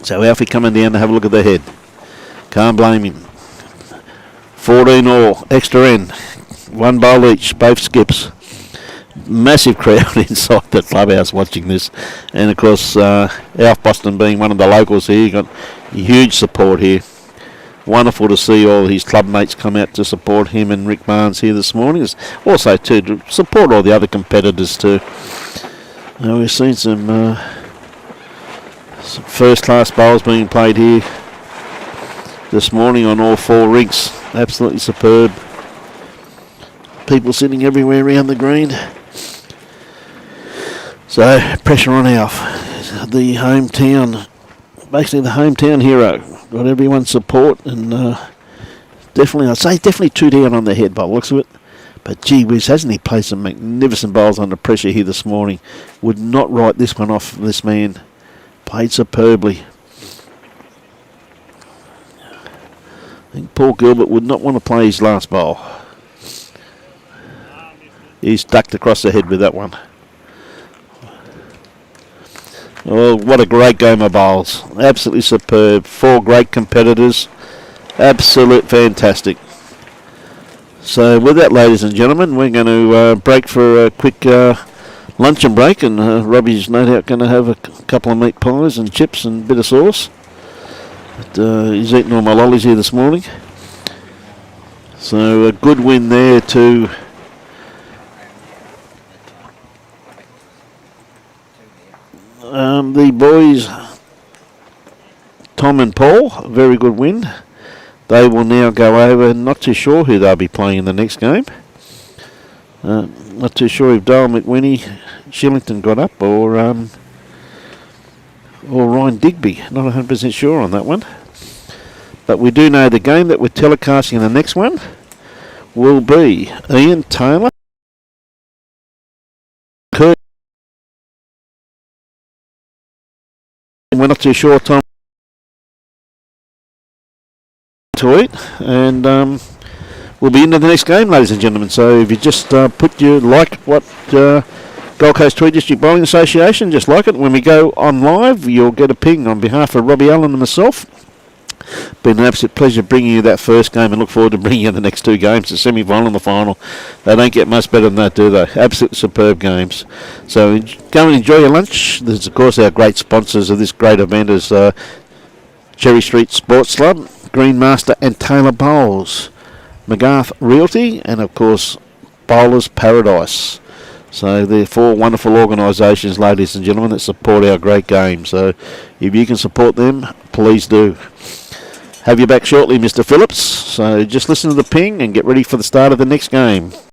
So Alfie coming down to have a look at the head. Can't blame him. 14 all, extra end. One bowl each, both skips. Massive crowd inside the clubhouse watching this. And of course, Alf Boston being one of the locals here, got huge support here. Wonderful to see all his club mates come out to support him and Rick Barnes here this morning. Also too, to support all the other competitors too. We've seen some first class bowls being played here this morning on all four rinks. Absolutely superb. People sitting everywhere around the green. So pressure on Alf, the hometown, basically the hometown hero. Got everyone's support, and definitely, I'd say definitely two down on the head by the looks of it. But gee whiz, hasn't he played some magnificent bowls under pressure here this morning? Would not write this one off, this man. Played superbly. I think Paul Gilbert would not want to play his last bowl. He's ducked across the head with that one. Oh, what a great game of bowls. Absolutely superb. Four great competitors. Absolute fantastic. So with that, ladies and gentlemen, we're going to break for a quick luncheon break, and Robbie's no doubt going to have a couple of meat pies and chips and a bit of sauce. But, he's eating all my lollies here this morning. So a good win there to the boys, Tom and Paul. A very good win. They will now go over. Not too sure who they'll be playing in the next game. Not too sure if Dale McWhinney, Shillington got up, or Ryan Digby. Not 100% sure on that one. But we do know the game that we're telecasting in the next one will be Ian Taylor. We're not too sure, Tom, to eat, and we'll be into the next game, ladies and gentlemen. So if you just put your like what Gold Coast-Tweed District Bowling Association, just like it. When we go on live, you'll get a ping on behalf of Robbie Allen and myself. Been an absolute pleasure bringing you that first game, and look forward to bringing you the next two games, the semi-final and the final. They don't get much better than that, do they? Absolutely superb games. So go and enjoy your lunch. There's, of course, our great sponsors of this great event is Cherry Street Sports Club, Greenmaster and Taylor Bowls, McGarth Realty, and, of course, Bowlers Paradise. So they're four wonderful organisations, ladies and gentlemen, that support our great game. So if you can support them, please do. Have you back shortly, Mr. Phillips. So just listen to the ping and get ready for the start of the next game.